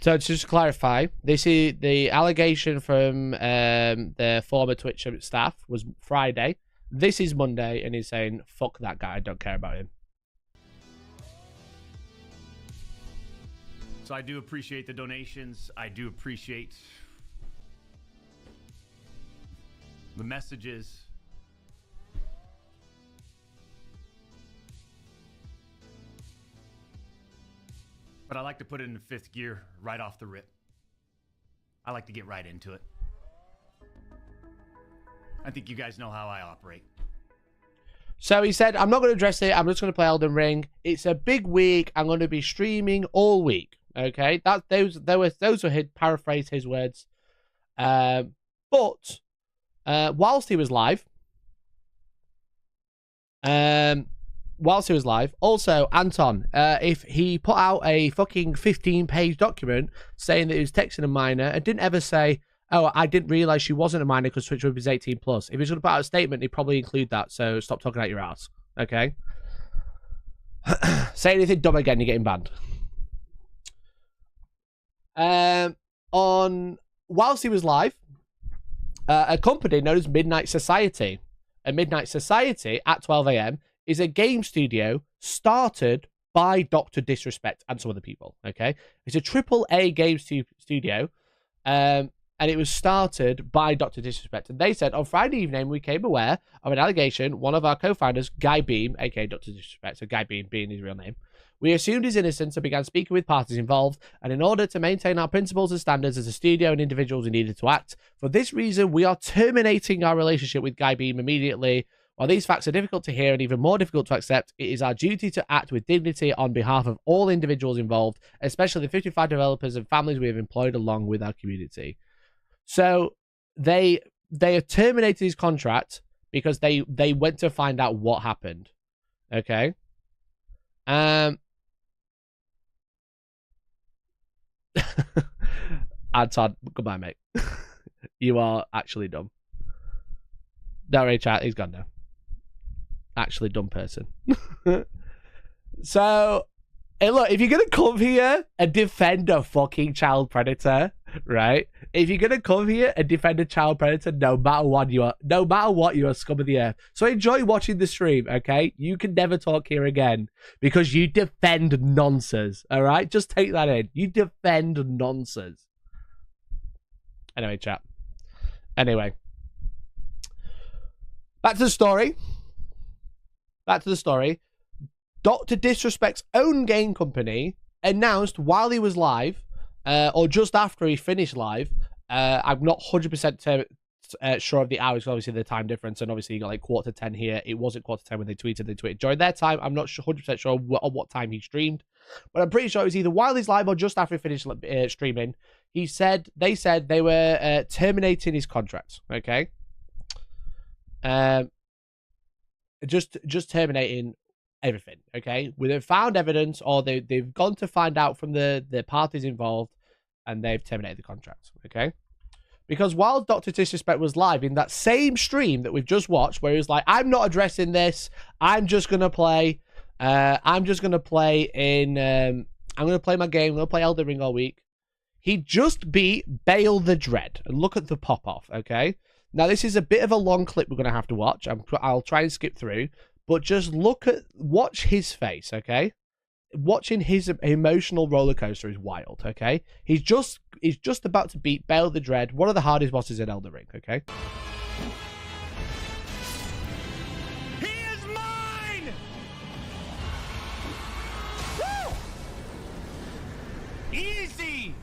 So just to clarify, this is the allegation from the former Twitch staff was Friday. This is Monday, and he's saying, fuck that guy, I don't care about him. So I do appreciate the donations. I do appreciate the messages. But I like to put it in fifth gear right off the rip. I like to get right into it. I think you guys know how I operate. So he said, I'm not going to address it. I'm just going to play Elden Ring. It's a big week. I'm going to be streaming all week. Okay, those were his paraphrase his words. But whilst he was live, also Anton, if he put out a fucking 15-page document saying that he was texting a minor and didn't ever say, oh, I didn't realize she wasn't a minor because Twitch was 18 plus. If he's going to put out a statement, he'd probably include that. So stop talking out your ass. Okay. Say anything dumb again, you're getting banned. Whilst he was live, a company known as Midnight Society. A Midnight Society at 12 a.m. is a game studio started by Dr. Disrespect and some other people. Okay. It's a AAA game studio. And it was started by Dr. Disrespect. And they said, on Friday evening, we became aware of an allegation. One of our co-founders, Guy Beam, aka Dr. Disrespect, so Guy Beam being his real name, we assumed his innocence and began speaking with parties involved. And in order to maintain our principles and standards as a studio and individuals, we needed to act. For this reason, we are terminating our relationship with Guy Beam immediately. While these facts are difficult to hear and even more difficult to accept, it is our duty to act with dignity on behalf of all individuals involved, especially the 55 developers and families we have employed along with our community. So they have terminated his contract because they went to find out what happened. Okay. Anton, goodbye, mate. You are actually dumb. No, Ray chat, he's gone now. Actually dumb person. So, hey, look, if you're gonna come here and defend a fucking child predator, right? If you're gonna come here and defend a child predator, no matter what you are scum of the earth. So enjoy watching the stream, okay? You can never talk here again because you defend nonsense. All right, just take that in. You defend nonsense. Anyway, chat. Anyway, back to the story. Dr. Disrespect's own game company announced while he was live, or just after he finished live. I'm not 100% sure of the hours, obviously the time difference, and obviously you got like 9:45 here. It wasn't 9:45 when they tweeted during their time. I'm not 100% sure what time he streamed, but I'm pretty sure it was either while he's live or just after he finished streaming. They said they were terminating his contract. Okay, just terminating everything. Okay, they've found evidence, or they've gone to find out from the parties involved, and they've terminated the contract. Okay, Because while Dr. Disrespect was live in that same stream that we've just watched, where he was like, I'm not addressing this, I'm just going to play, I'm going to play my game, I'm going to play Elden Ring all week. He just beat Bale the Dread. And look at the pop-off, okay? Now, this is a bit of a long clip we're going to have to watch. I'll try and skip through. But just watch his face, okay? Watching his emotional roller coaster is wild, okay? He's just about to beat Bale the Dread, one of the hardest bosses in Elden Ring, okay? He is mine! Woo! Easy!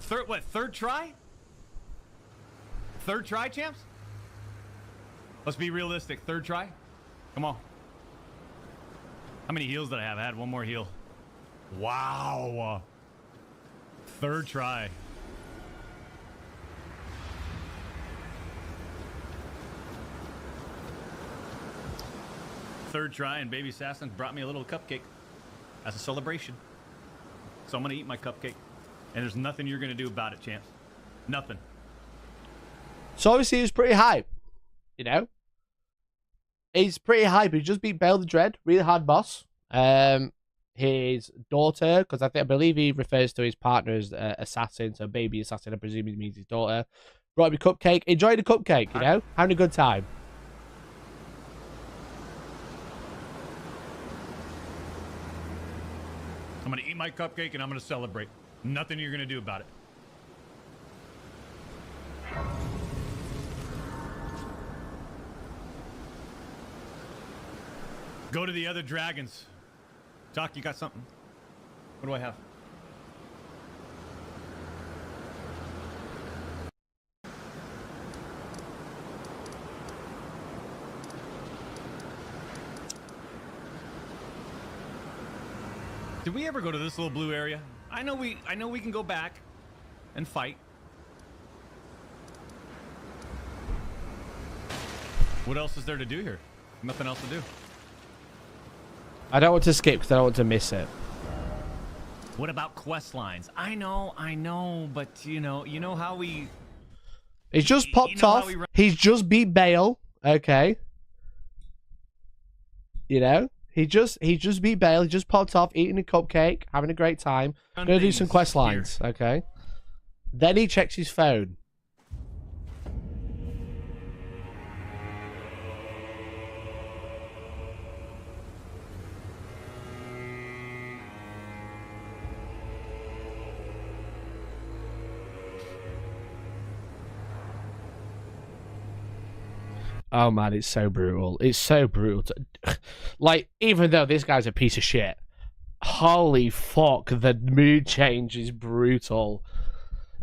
Third try? Third try, champs? Let's be realistic. Third try? Come on. How many heals did I have? I had one more heal. Wow. Third try. Third try, and Baby Assassin brought me a little cupcake as a celebration. So I'm going to eat my cupcake. And there's nothing you're going to do about it, champs. Nothing. So obviously he was pretty hype, you know? He's pretty hype. He just beat Bale the Dread, really hard boss. His daughter, because I believe he refers to his partner as Assassin, so Baby Assassin, I presume he means his daughter. Brought me cupcake. Enjoy the cupcake, you know? Having a good time. I'm going to eat my cupcake and I'm going to celebrate. Nothing you're going to do about it. Go to the other dragons. Doc, you got something? What do I have? Did we ever go to this little blue area? I know we can go back and fight. What else is there to do here? Nothing else to do. I don't want to skip because I don't want to miss it. What about quest lines? I know, but you know how we... He's just popped off. He's just beat Bale, okay? You know? He just beat Bale. He just popped off, eating a cupcake, having a great time. Gonna do some quest lines, okay? Then he checks his phone. Oh man, it's so brutal. It's so brutal. Like, even though this guy's a piece of shit, holy fuck, the mood change is brutal.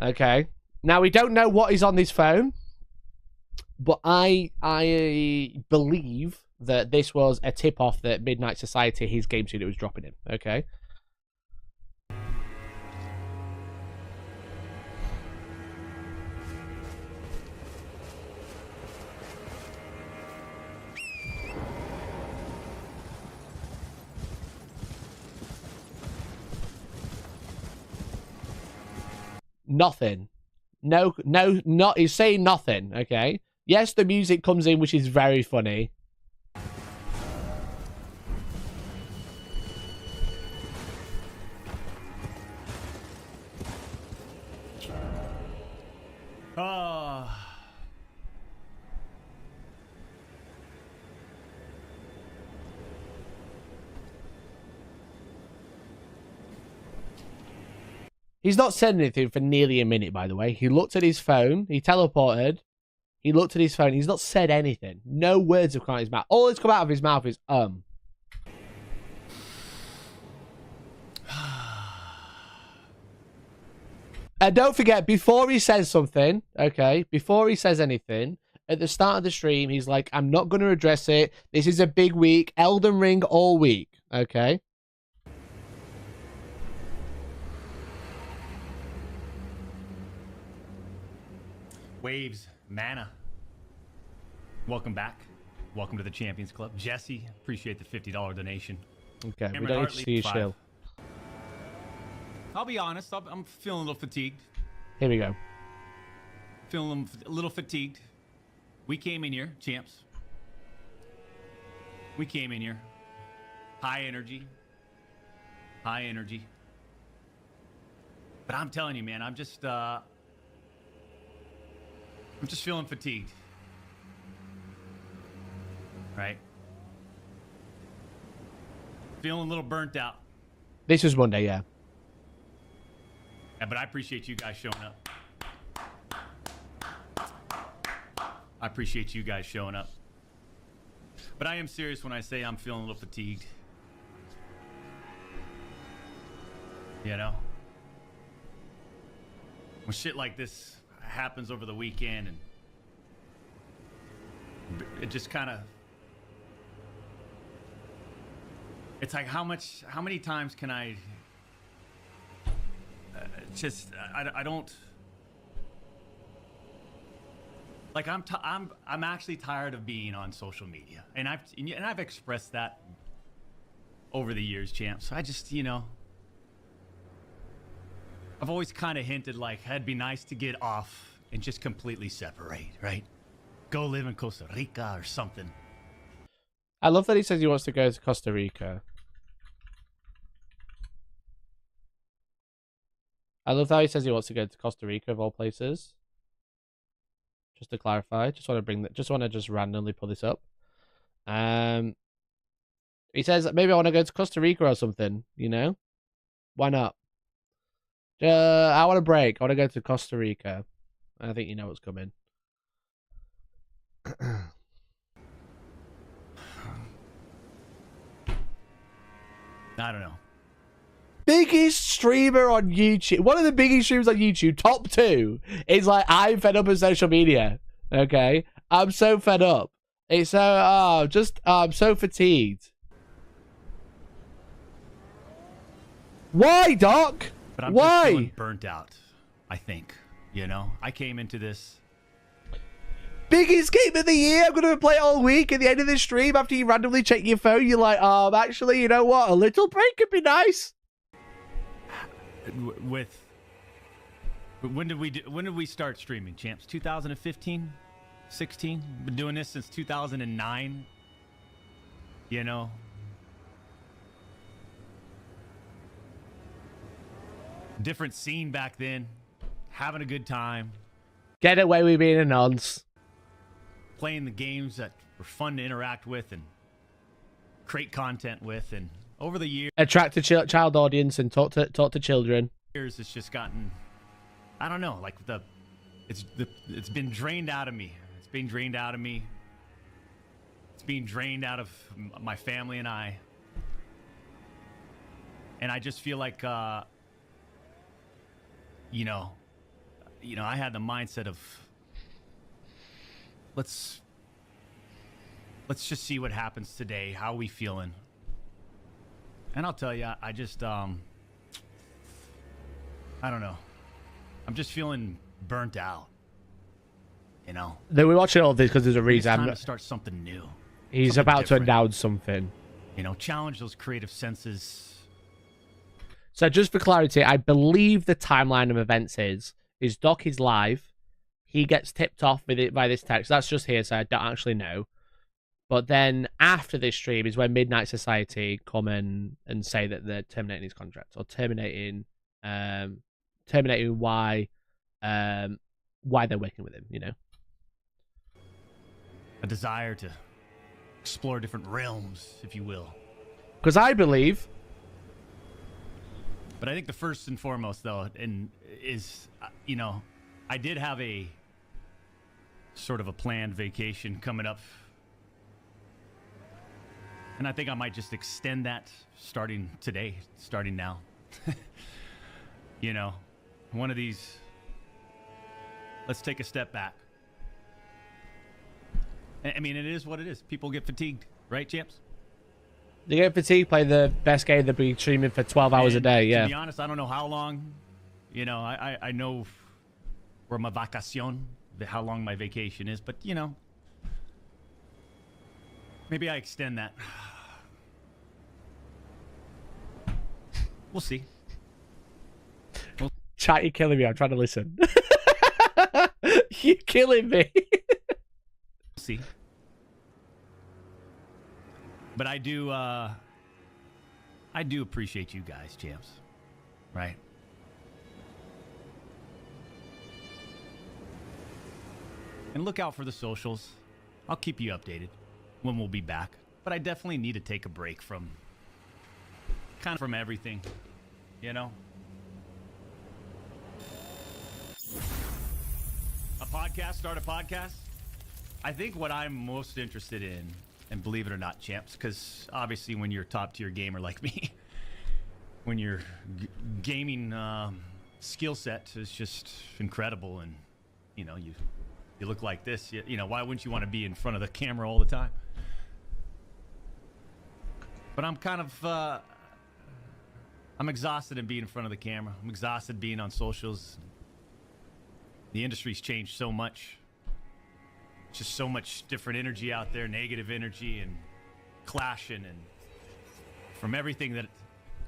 Okay. Now, we don't know what is on this phone, but I believe that this was a tip-off that Midnight Society, his game studio, was dropping him. Okay. Nothing. No, not. He's saying nothing, okay? Yes, the music comes in, which is very funny. He's not said anything for nearly a minute, by the way. He looked at his phone. He teleported. He looked at his phone. He's not said anything. No words have come out of his mouth. All that's come out of his mouth is, And don't forget, before he says something, okay, before he says anything, at the start of the stream, he's like, I'm not going to address it. This is a big week. Elden Ring all week, okay? Waves, Mana. Welcome back. Welcome to the Champions Club. Jesse, appreciate the $50 donation. Okay, we don't need to see you chill. I'll be honest, I'm feeling a little fatigued. Here we go. Feeling a little fatigued. We came in here, champs. We came in here. High energy. High energy. But I'm telling you, man, I'm just feeling fatigued. Right? Feeling a little burnt out. This was Monday, yeah. Yeah, but I appreciate you guys showing up. I appreciate you guys showing up. But I am serious when I say I'm feeling a little fatigued. You know? When shit like this happens over the weekend and it just kind of... It's like how many times can I... I don't... Like I'm actually tired of being on social media, and I've expressed that over the years, champs. I just, you know, I've always kind of hinted like it'd be nice to get off and just completely separate, right? Go live in Costa Rica or something. I love that he says he wants to go to Costa Rica. I love how he says he wants to go to Costa Rica of all places. Just to clarify, just want to just randomly pull this up. He says maybe I want to go to Costa Rica or something. You know, why not? I want a break. I want to go to Costa Rica. I think you know what's coming. I don't know. Biggest streamer on YouTube. One of the biggest streamers on YouTube, top 2, is like, I'm fed up with social media. Okay? I'm so fed up. It's so, I'm so fatigued. Why, Doc? But I'm Why? just feeling burnt out, I think. You know? I came into this... Biggest game of the year. I'm going to play it all week. At the end of the stream, after you randomly check your phone, you're like, actually, you know what? A little break could be nice. When did we start streaming, champs? 2015, 16. Been doing this since 2009. You know, different scene back then. Having a good time. Get away with being a nonce. Playing the games that were fun to interact with and create content with, and over the years, attract a child audience and talk to children. It's just gotten, I don't know, like it's been drained out of me. It's being drained out of me. It's being drained out of my family and I. And I just feel like, you know, I had the mindset of let's just see what happens today. How are we feeling? And I'll tell you, I just, I don't know. I'm just feeling burnt out. You know? We're watching all this because there's a reason. It's time to start something new. He's something about different. to announce something. You know, challenge those creative senses. So just for clarity, I believe the timeline of events is Doc is live. He gets tipped off with it by this text. That's just hearsay. I don't actually know. But then after this stream is when Midnight Society come in and say that they're terminating his contract or terminating why they're working with him, you know. A desire to explore different realms, if you will. Because I believe. But I think the first and foremost, though, is, you know, I did have a sort of a planned vacation coming up. And I think I might just extend that starting today, starting now. You know, one of these, let's take a step back. I mean, it is what it is. People get fatigued, right, champs? They get fatigued playing the best game they've been streaming for 12 hours a day, yeah. To be honest, I don't know how long. You know, I know where my vacación, how long my vacation is, but, you know, maybe I extend that. We'll see. Chat, you're killing me. I'm trying to listen. You're killing me. See. But I do appreciate you guys, champs. Right? And look out for the socials. I'll keep you updated when we'll be back. But I definitely need to take a break from everything, you know? Start a podcast. I think what I'm most interested in, and believe it or not, champs, because obviously when you're a top tier gamer like me, when your gaming skill set is just incredible, and you know you look like this, you know, why wouldn't you want to be in front of the camera all the time? But I'm kind of I'm exhausted in being in front of the camera. I'm exhausted being on socials. The industry's changed so much. Just so much different energy out there, negative energy and clashing, and from everything that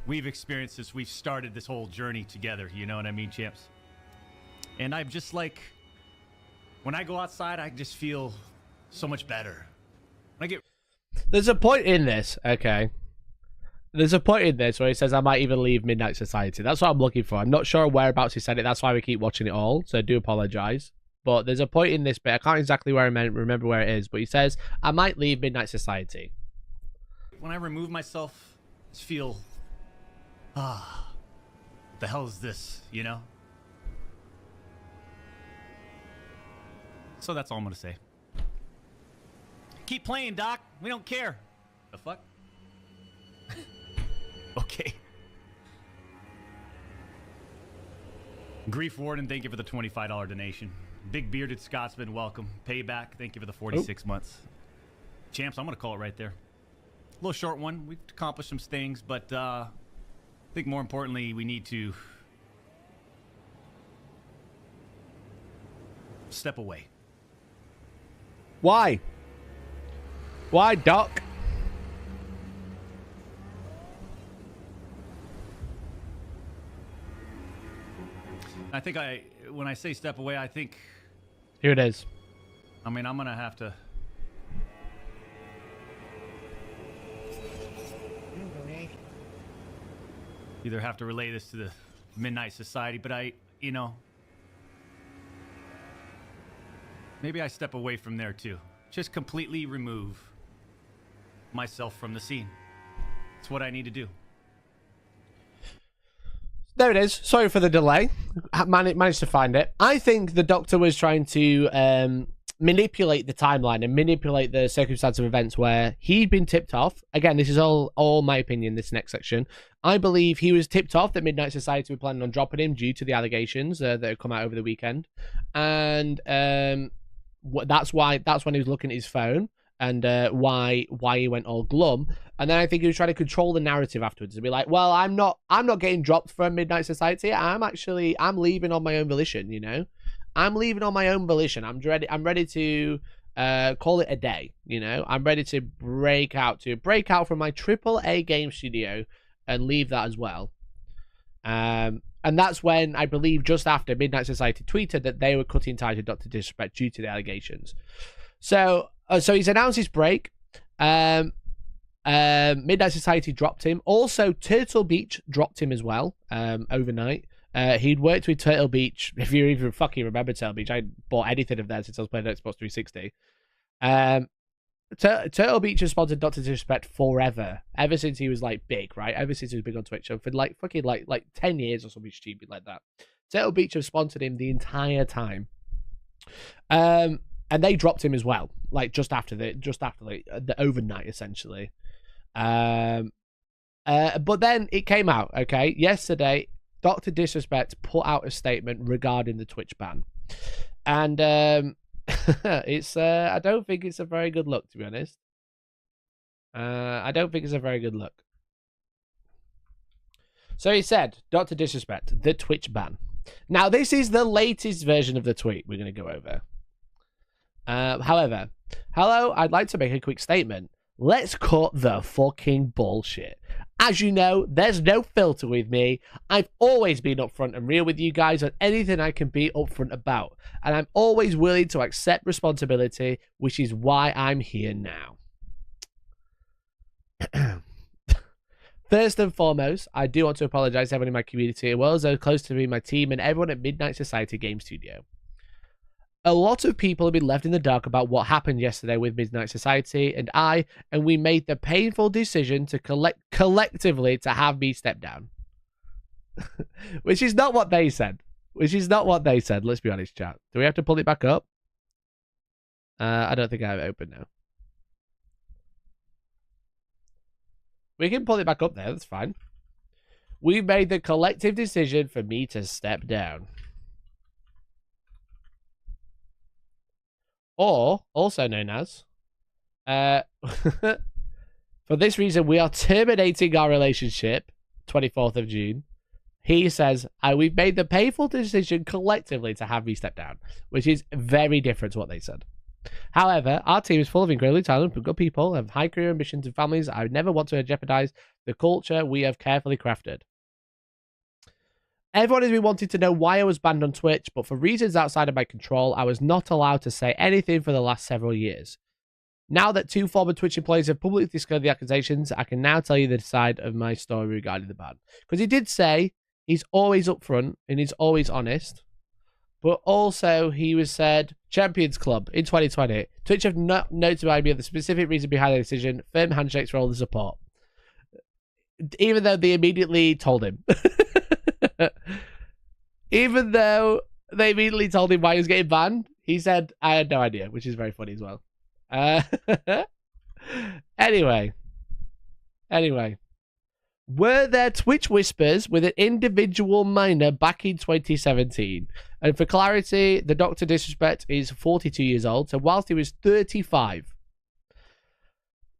we've experienced as we've started this whole journey together, you know what I mean, champs? And I'm just like, when I go outside, I just feel so much better. There's a point in this, okay? There's a point in this where he says, I might even leave Midnight Society. That's what I'm looking for. I'm not sure whereabouts he said it. That's why we keep watching it all. So I do apologize. But there's a point in this bit. I can't exactly remember where it is. But he says, I might leave Midnight Society. When I remove myself, I just feel, what the hell is this, you know? So that's all I'm going to say. Keep playing, Doc. We don't care. The fuck? Okay. Grief Warden, thank you for the $25 donation. Big Bearded Scotsman, welcome. Payback, thank you for the 46 months. Champs, I'm going to call it right there. A little short one. We've accomplished some things, but I think more importantly, we need to step away. Why? Why, Doc? I think when I say step away, I think... Here it is. I mean, I'm going to have to... either have to relay this to the Midnight Society, but maybe I step away from there too. Just completely remove myself from the scene. It's what I need to do. There it is. Sorry for the delay. Managed to find it. I think the Doctor was trying to manipulate the timeline and manipulate the circumstance of events where he'd been tipped off. Again, this is all my opinion, this next section. I believe he was tipped off that Midnight Society were planning on dropping him due to the allegations that had come out over the weekend. And that's when he was looking at his phone and why he went all glum. And then I think he was trying to control the narrative afterwards and be like, well, I'm not getting dropped from Midnight Society. I'm leaving on my own volition, you know? I'm leaving on my own volition. I'm ready to call it a day, you know? I'm ready to break out from my AAA game studio and leave that as well. And that's when, I believe, just after Midnight Society tweeted that they were cutting ties with Dr. Disrespect due to the allegations. So he's announced his break. Midnight Society dropped him. Also, Turtle Beach dropped him as well overnight. He'd worked with Turtle Beach. If you even fucking remember Turtle Beach, I bought anything of theirs since I was playing Xbox 360. Turtle Beach has sponsored Dr. Disrespect forever. Ever since he was like big, right? Ever since he was big on Twitch. So for like fucking like 10 years or something stupid like that. Turtle Beach have sponsored him the entire time. And they dropped him as well. Like just after the overnight, essentially. But then it came out, okay? Yesterday, Dr. Disrespect put out a statement regarding the Twitch ban. And it's I don't think it's a very good look, to be honest. I don't think it's a very good look. So he said, Dr. Disrespect, the Twitch ban. Now, this is the latest version of the tweet we're going to go over. However, hello, I'd like to make a quick statement. Let's cut the fucking bullshit. As you know, there's no filter with me. I've always been upfront and real with you guys on anything I can be upfront about. And I'm always willing to accept responsibility, which is why I'm here now. First and foremost, I do want to apologize to everyone in my community, as well as those close to me, my team, and everyone at Midnight Society Game Studio. A lot of people have been left in the dark about what happened yesterday with Midnight Society and we made the painful decision to collectively to have me step down. Which is not what they said. Let's be honest, chat. Do we have to pull it back up? I don't think I have it open now. We can pull it back up there, that's fine. We made the collective decision for me to step down. Or, also known as, for this reason, we are terminating our relationship, 24th of June. He says, we've made the painful decision collectively to have me step down, which is very different to what they said. However, our team is full of incredibly talented, good people, have high career ambitions and families. I would never want to jeopardize the culture we have carefully crafted. Everyone has been wanting to know why I was banned on Twitch, but for reasons outside of my control, I was not allowed to say anything for the last several years. Now that 2 former Twitch employees have publicly disclosed the accusations, I can now tell you the side of my story regarding the ban. Because he did say he's always upfront and he's always honest. But also, he was said, Champions Club in 2020. Twitch have not notified me of the specific reason behind the decision. Firm handshakes for all the support. Even though they immediately told him. Even though they immediately told him why he was getting banned, he said, I had no idea, which is very funny as well. Anyway. Were there Twitch whispers with an individual minor back in 2017? And for clarity, the Dr. Disrespect is 42 years old, so whilst he was 35.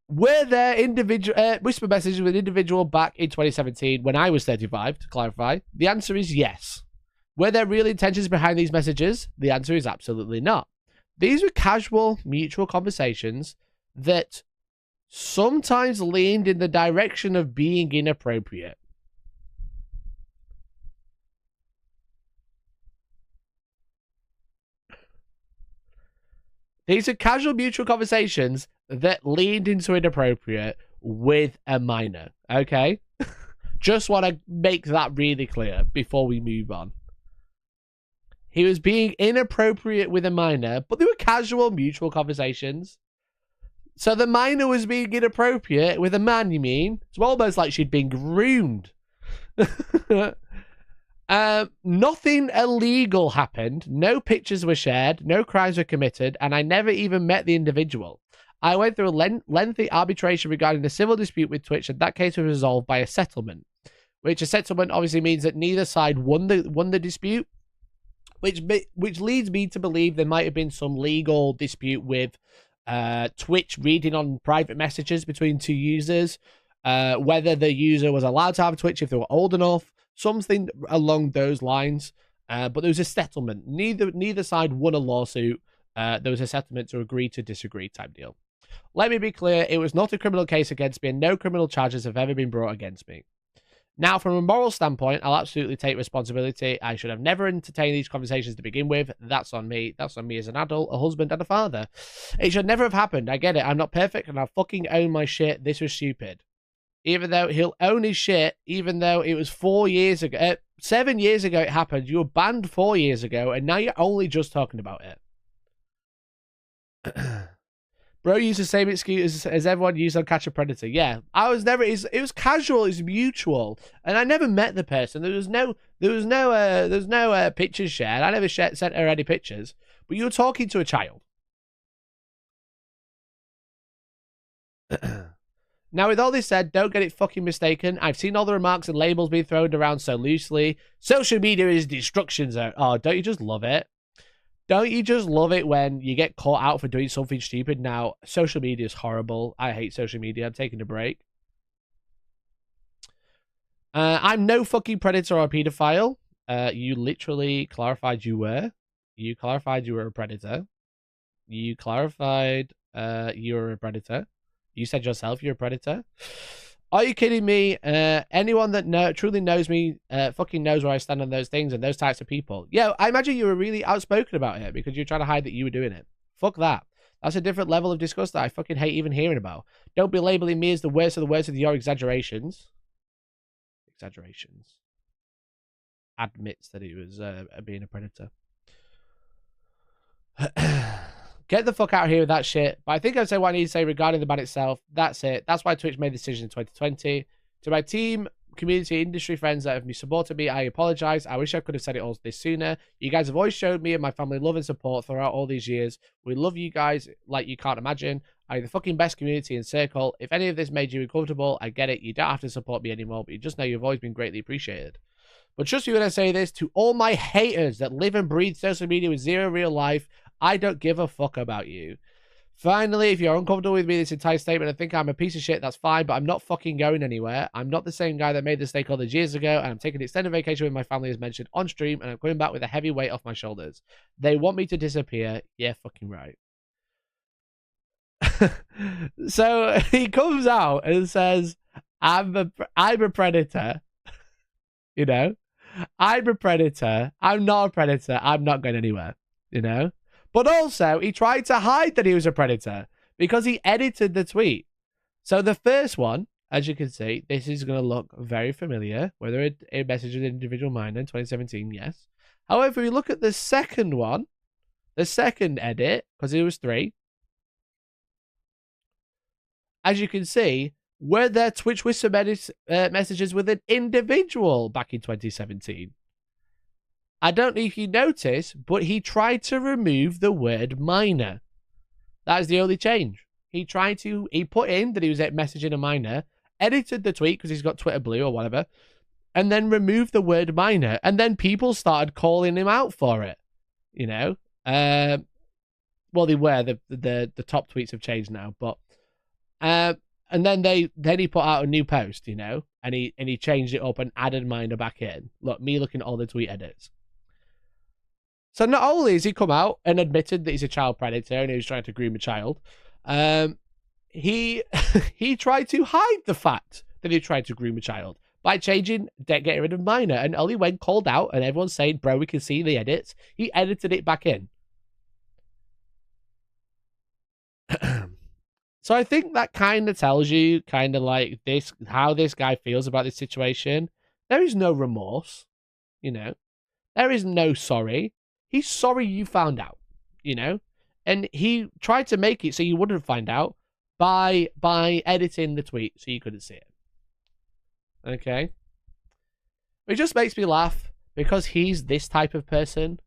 Were there individual whisper messages with an individual back in 2017 when I was 35, to clarify? The answer is yes. Were there real intentions behind these messages? The answer is absolutely not. These were casual, mutual conversations that sometimes leaned in the direction of being inappropriate. These are casual, mutual conversations that leaned into inappropriate with a minor, okay? Just want to make that really clear before we move on. He was being inappropriate with a minor, but they were casual, mutual conversations. So the minor was being inappropriate with a man, you mean? It's almost like she'd been groomed. Nothing illegal happened. No pictures were shared. No crimes were committed. And I never even met the individual. I went through a lengthy arbitration regarding a civil dispute with Twitch, and that case was resolved by a settlement. Which a settlement obviously means that neither side won the dispute. Which leads me to believe there might have been some legal dispute with Twitch reading on private messages between two users, whether the user was allowed to have Twitch if they were old enough, something along those lines. But there was a settlement. Neither side won a lawsuit. There was a settlement to agree to disagree type deal. Let me be clear, it was not a criminal case against me, and no criminal charges have ever been brought against me. Now, from a moral standpoint, I'll absolutely take responsibility. I should have never entertained these conversations to begin with. That's on me. That's on me as an adult, a husband, and a father. It should never have happened. I get it. I'm not perfect, and I fucking own my shit. This was stupid. Even though he'll own his shit, even though it was 4 years ago, 7 years ago it happened. You were banned 4 years ago, and now you're only just talking about it. Bro used the same excuse as everyone used on Catch a Predator. Yeah, I was never. It was casual. It was mutual, and I never met the person. There was no pictures shared. I never sent her any pictures. But you were talking to a child. Now, with all this said, don't get it fucking mistaken. I've seen all the remarks and labels being thrown around so loosely. Social media is destruction zone. Oh, don't you just love it? Don't you just love it when you get caught out for doing something stupid? Now, social media is horrible. I hate social media. I'm taking a break. I'm no fucking predator or a pedophile. You literally clarified you were. You clarified you were a predator. You clarified you were a predator. You said yourself you're a predator. Are you kidding me? Anyone that truly knows me fucking knows where I stand on those things and those types of people. Yeah, I imagine you were really outspoken about it because you're trying to hide that you were doing it. Fuck that. That's a different level of disgust that I fucking hate even hearing about. Don't be labeling me as the worst of the worst with your exaggerations. Exaggerations. Admits that he was being a predator. Get the fuck out of here with that shit. But I think I'd say what I need to say regarding the ban itself. That's it. That's why Twitch made the decision in 2020. To my team, community, industry friends that have supported me, I apologize. I wish I could have said it all this sooner. You guys have always showed me and my family love and support throughout all these years. We love you guys like you can't imagine. I'm the fucking best community in Circle. If any of this made you uncomfortable, I get it. You don't have to support me anymore, but you just know you've always been greatly appreciated. But trust me when I say this, to all my haters that live and breathe social media with zero real life, I don't give a fuck about you. Finally, if you're uncomfortable with me this entire statement and think I'm a piece of shit, that's fine, but I'm not fucking going anywhere. I'm not the same guy that made the mistake all those years ago, and I'm taking an extended vacation with my family as mentioned on stream, and I'm coming back with a heavy weight off my shoulders. They want me to disappear. Yeah, fucking right. So he comes out and says, I'm a predator. You know? I'm a predator. I'm not a predator. I'm not going anywhere. You know? But also, he tried to hide that he was a predator because he edited the tweet. So the first one, as you can see, this is going to look very familiar. Whether it messaged an individual miner in 2017, yes. However, if we look at the second one, the second edit, because it was 3. As you can see, were there Twitch Whisper messages with an individual back in 2017? I don't know if you notice, but he tried to remove the word miner. That is the only change. He put in that he was messaging a miner, edited the tweet because he's got Twitter Blue or whatever, and then removed the word miner. And then people started calling him out for it. You know? Well, they were. The top tweets have changed now, but and then he put out a new post, you know, and he changed it up and added miner back in. Look, me looking at all the tweet edits. So not only has he come out and admitted that he's a child predator and he was trying to groom a child, he tried to hide the fact that he tried to groom a child by getting rid of minor. And only when called out and everyone's saying, bro, we can see the edits, he edited it back in. So I think that kind of tells you kind of like how this guy feels about this situation. There is no remorse, you know. There is no sorry. He's sorry you found out, you know. And he tried to make it so you wouldn't find out by editing the tweet so you couldn't see it. Okay. It just makes me laugh because he's this type of person.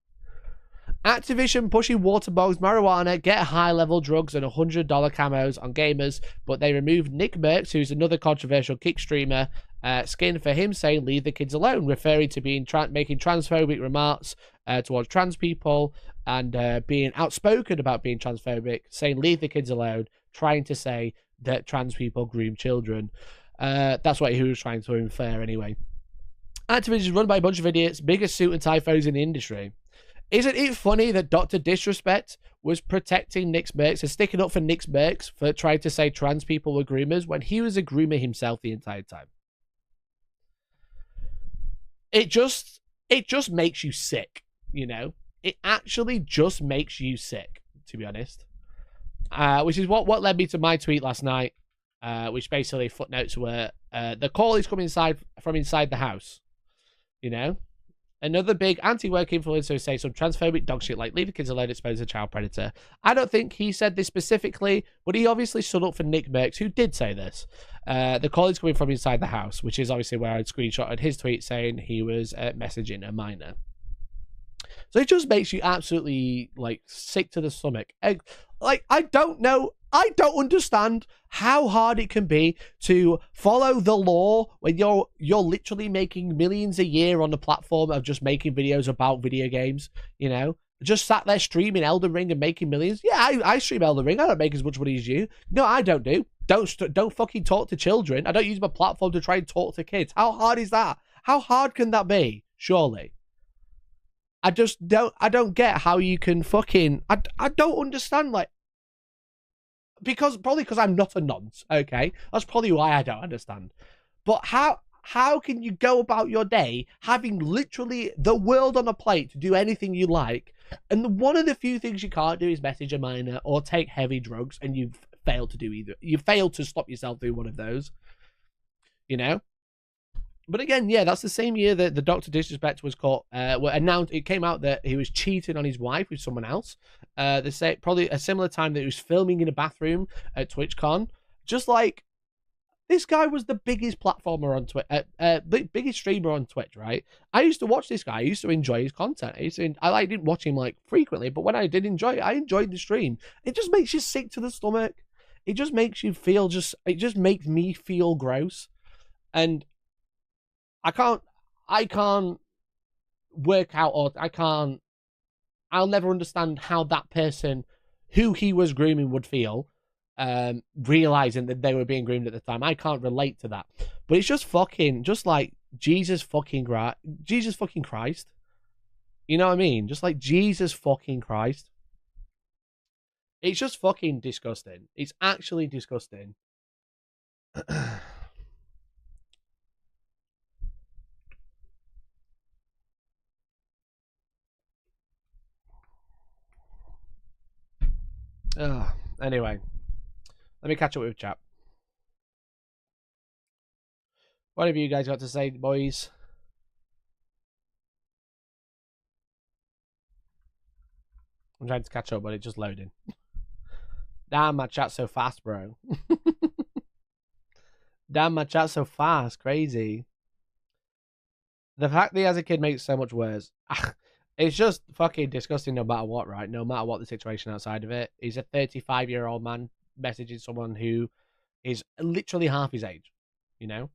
Activision pushing waterbogs, marijuana, get high-level drugs and $100 camos on gamers, but they removed Nick Merckx, who's another controversial Kick streamer, skin for him saying leave the kids alone, referring to making transphobic remarks towards trans people and being outspoken about being transphobic, saying leave the kids alone, trying to say that trans people groom children. That's what he was trying to infer anyway. Activision is run by a bunch of idiots, biggest suit and tie foes in the industry. Isn't it funny that Dr. Disrespect was protecting Nick Merckx and sticking up for Nick Merckx for trying to say trans people were groomers when he was a groomer himself the entire time? It just makes you sick, you know? It actually just makes you sick, to be honest. Which is what led me to my tweet last night, which basically footnotes were, the call is coming from inside the house, you know? Another big anti-work influencer say some transphobic dog shit like leave the kids alone, expose a child predator. I don't think he said this specifically, but he obviously stood up for Nick Merckx, who did say this. The call is coming from inside the house, which is obviously where I'd screenshotted his tweet saying he was messaging a minor. So it just makes you absolutely like sick to the stomach. Like, I don't know. I don't understand how hard it can be to follow the law when you're literally making millions a year on the platform of just making videos about video games, you know? Just sat there streaming Elden Ring and making millions. Yeah, I stream Elden Ring. I don't make as much money as you. No, I don't do. Don't fucking talk to children. I don't use my platform to try and talk to kids. How hard is that? How hard can that be? Surely. I don't get how you can fucking... I don't understand, like... probably because I'm not a nonce. Okay, that's probably why I don't understand. But how can you go about your day having literally the world on a plate to do anything you like, and one of the few things you can't do is message a minor or take heavy drugs, and you've failed to do either. You failed to stop yourself doing one of those, you know? But again, yeah, that's the same year that the Dr. Disrespect was caught. Announced, it came out that he was cheating on his wife with someone else. They say probably a similar time that he was filming in a bathroom at TwitchCon. Just like, this guy was the biggest platformer on Twitch, biggest streamer on Twitch, right? I used to watch this guy. I used to enjoy his content. I didn't watch him like frequently, but when I did enjoy it, I enjoyed the stream. It just makes you sick to the stomach. It just makes you feel it just makes me feel gross. And I can't work out, or I'll never understand how that person who he was grooming would feel, realizing that they were being groomed at the time. I can't relate to that. But it's just like Jesus fucking Christ. You know what I mean? Just like Jesus fucking Christ. It's just fucking disgusting. It's actually disgusting. Anyway, let me catch up with chat. What have you guys got to say, boys? I'm trying to catch up, but it's just loading. Damn, my chat's so fast, bro. Damn, my chat's so fast. Crazy. The fact that he has a kid makes it so much worse. It's just fucking disgusting no matter what, right? No matter what the situation outside of it. He's a 35-year-old man messaging someone who is literally half his age, you know?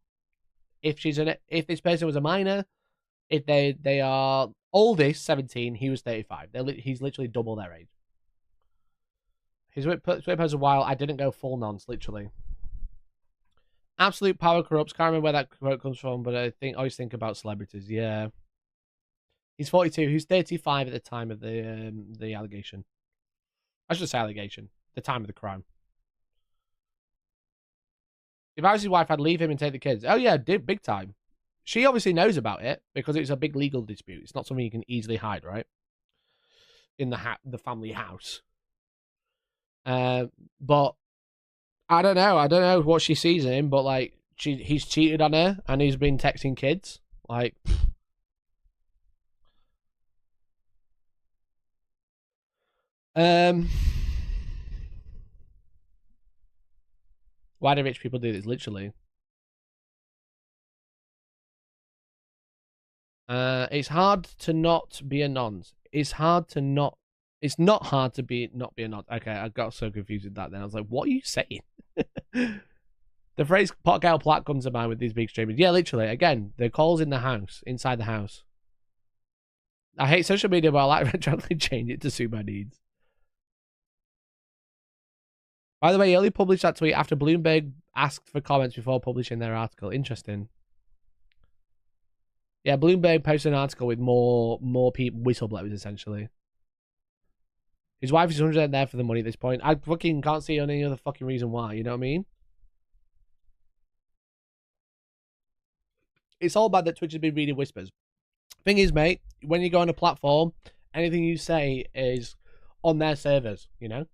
If this person was a minor, if they are oldest 17, he was 35. He's literally double their age. His Twitter post a while, I didn't go full nonce, literally. Absolute power corrupts. Can't remember where that quote comes from, but I always think about celebrities. Yeah. He's 42. He's 35 at the time of the allegation. I should say allegation. The time of the crime. If I was his wife, I'd leave him and take the kids. Oh yeah, big time. She obviously knows about it because it's a big legal dispute. It's not something you can easily hide, right? In the family house. But I don't know. I don't know what she sees in him, but like he's cheated on her and he's been texting kids. Like, why do rich people do this? Literally. It's hard to not be a nonce. It's not hard to not be a nonce. Okay, I got so confused with that then. I was like, what are you saying? The phrase pot girl plat comes to mind with these big streamers. Yeah, literally. Again, the calls inside the house. I hate social media, but I like trying to change it to suit my needs. By the way, he only published that tweet after Bloomberg asked for comments before publishing their article. Interesting. Yeah, Bloomberg posted an article with more people, whistleblowers, essentially. His wife is 100% there for the money at this point. I fucking can't see any other fucking reason why, you know what I mean? It's all bad that Twitch has been reading whispers. Thing is, mate, when you go on a platform, anything you say is on their servers, you know?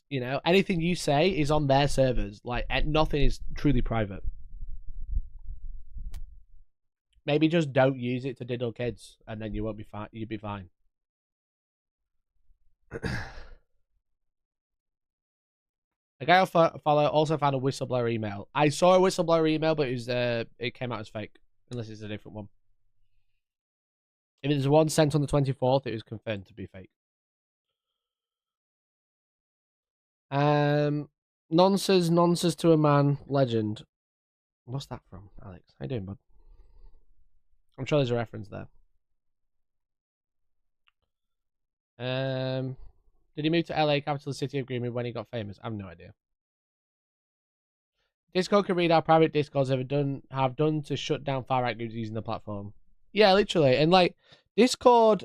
You know, anything you say is on their servers. Like, nothing is truly private. Maybe just don't use it to diddle kids, and then you won't be fine. You'll be fine. A guy I follow also found a whistleblower email. I saw a whistleblower email, but it came out as fake, unless it's a different one. If it's one sent on the 24th, it was confirmed to be fake. Nonsense to a man, legend. What's that from, Alex? How you doing, bud? I'm sure there's a reference there. Did he move to LA, capital city of Greenwood, when he got famous? I have no idea. Discord can read our private discords have done to shut down far right groups using the platform. Yeah, literally. And like Discord,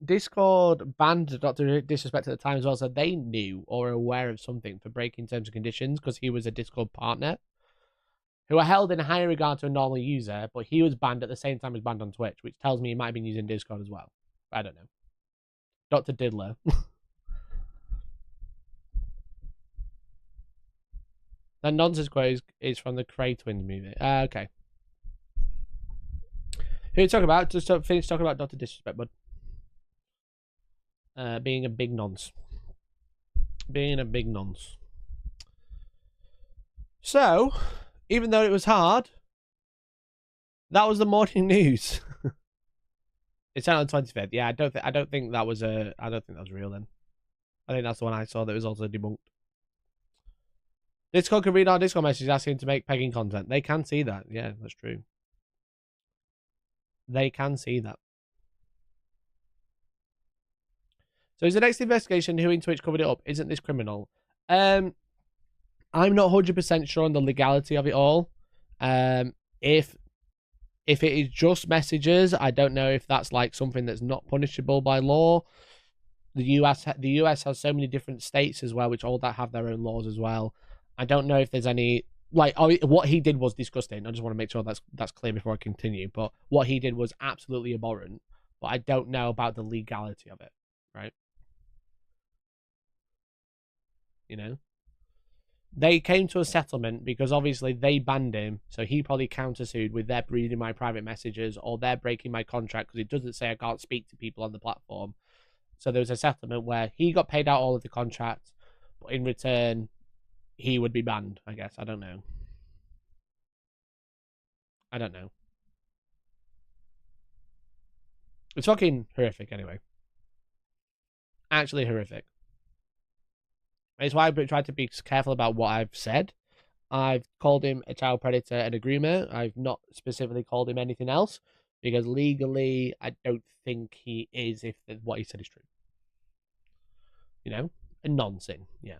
Discord banned Dr. Disrespect at the time as well, so they knew or were aware of something for breaking terms and conditions because he was a Discord partner who are held in higher regard to a normal user, but he was banned at the same time as banned on Twitch, which tells me he might have been using Discord as well. I don't know. Dr. Diddler. That nonsense quote is from the Cray Twins movie. Okay. Who are you talking about? Just finish talking about Dr. Disrespect, bud. Being a big nonce. Being a big nonce. So, even though it was hard, that was the morning news. It's out on the 25th. Yeah, I don't think that was real then. I think that's the one I saw that was also debunked. Discord can read our Discord message asking to make pegging content. They can see that. Yeah, that's true. They can see that. So is the next investigation who in Twitch covered it up? Isn't this criminal? I'm not 100% sure on the legality of it all. If it is just messages, I don't know if that's like something that's not punishable by law. The US has so many different states as well, which all that have their own laws as well. I don't know if there's any what he did was disgusting. I just want to make sure that's clear before I continue. But what he did was absolutely abhorrent. But I don't know about the legality of it, right? You know, they came to a settlement because obviously they banned him, so he probably countersued with their reading my private messages or they're breaking my contract because it doesn't say I can't speak to people on the platform. So there was a settlement where he got paid out all of the contracts, but in return, he would be banned, I guess. I don't know. It's fucking horrific anyway. Actually horrific. It's why I've tried to be careful about what I've said. I've called him a child predator and a groomer. I've not specifically called him anything else because legally I don't think he is if what he said is true. You know? A nonsense, yeah.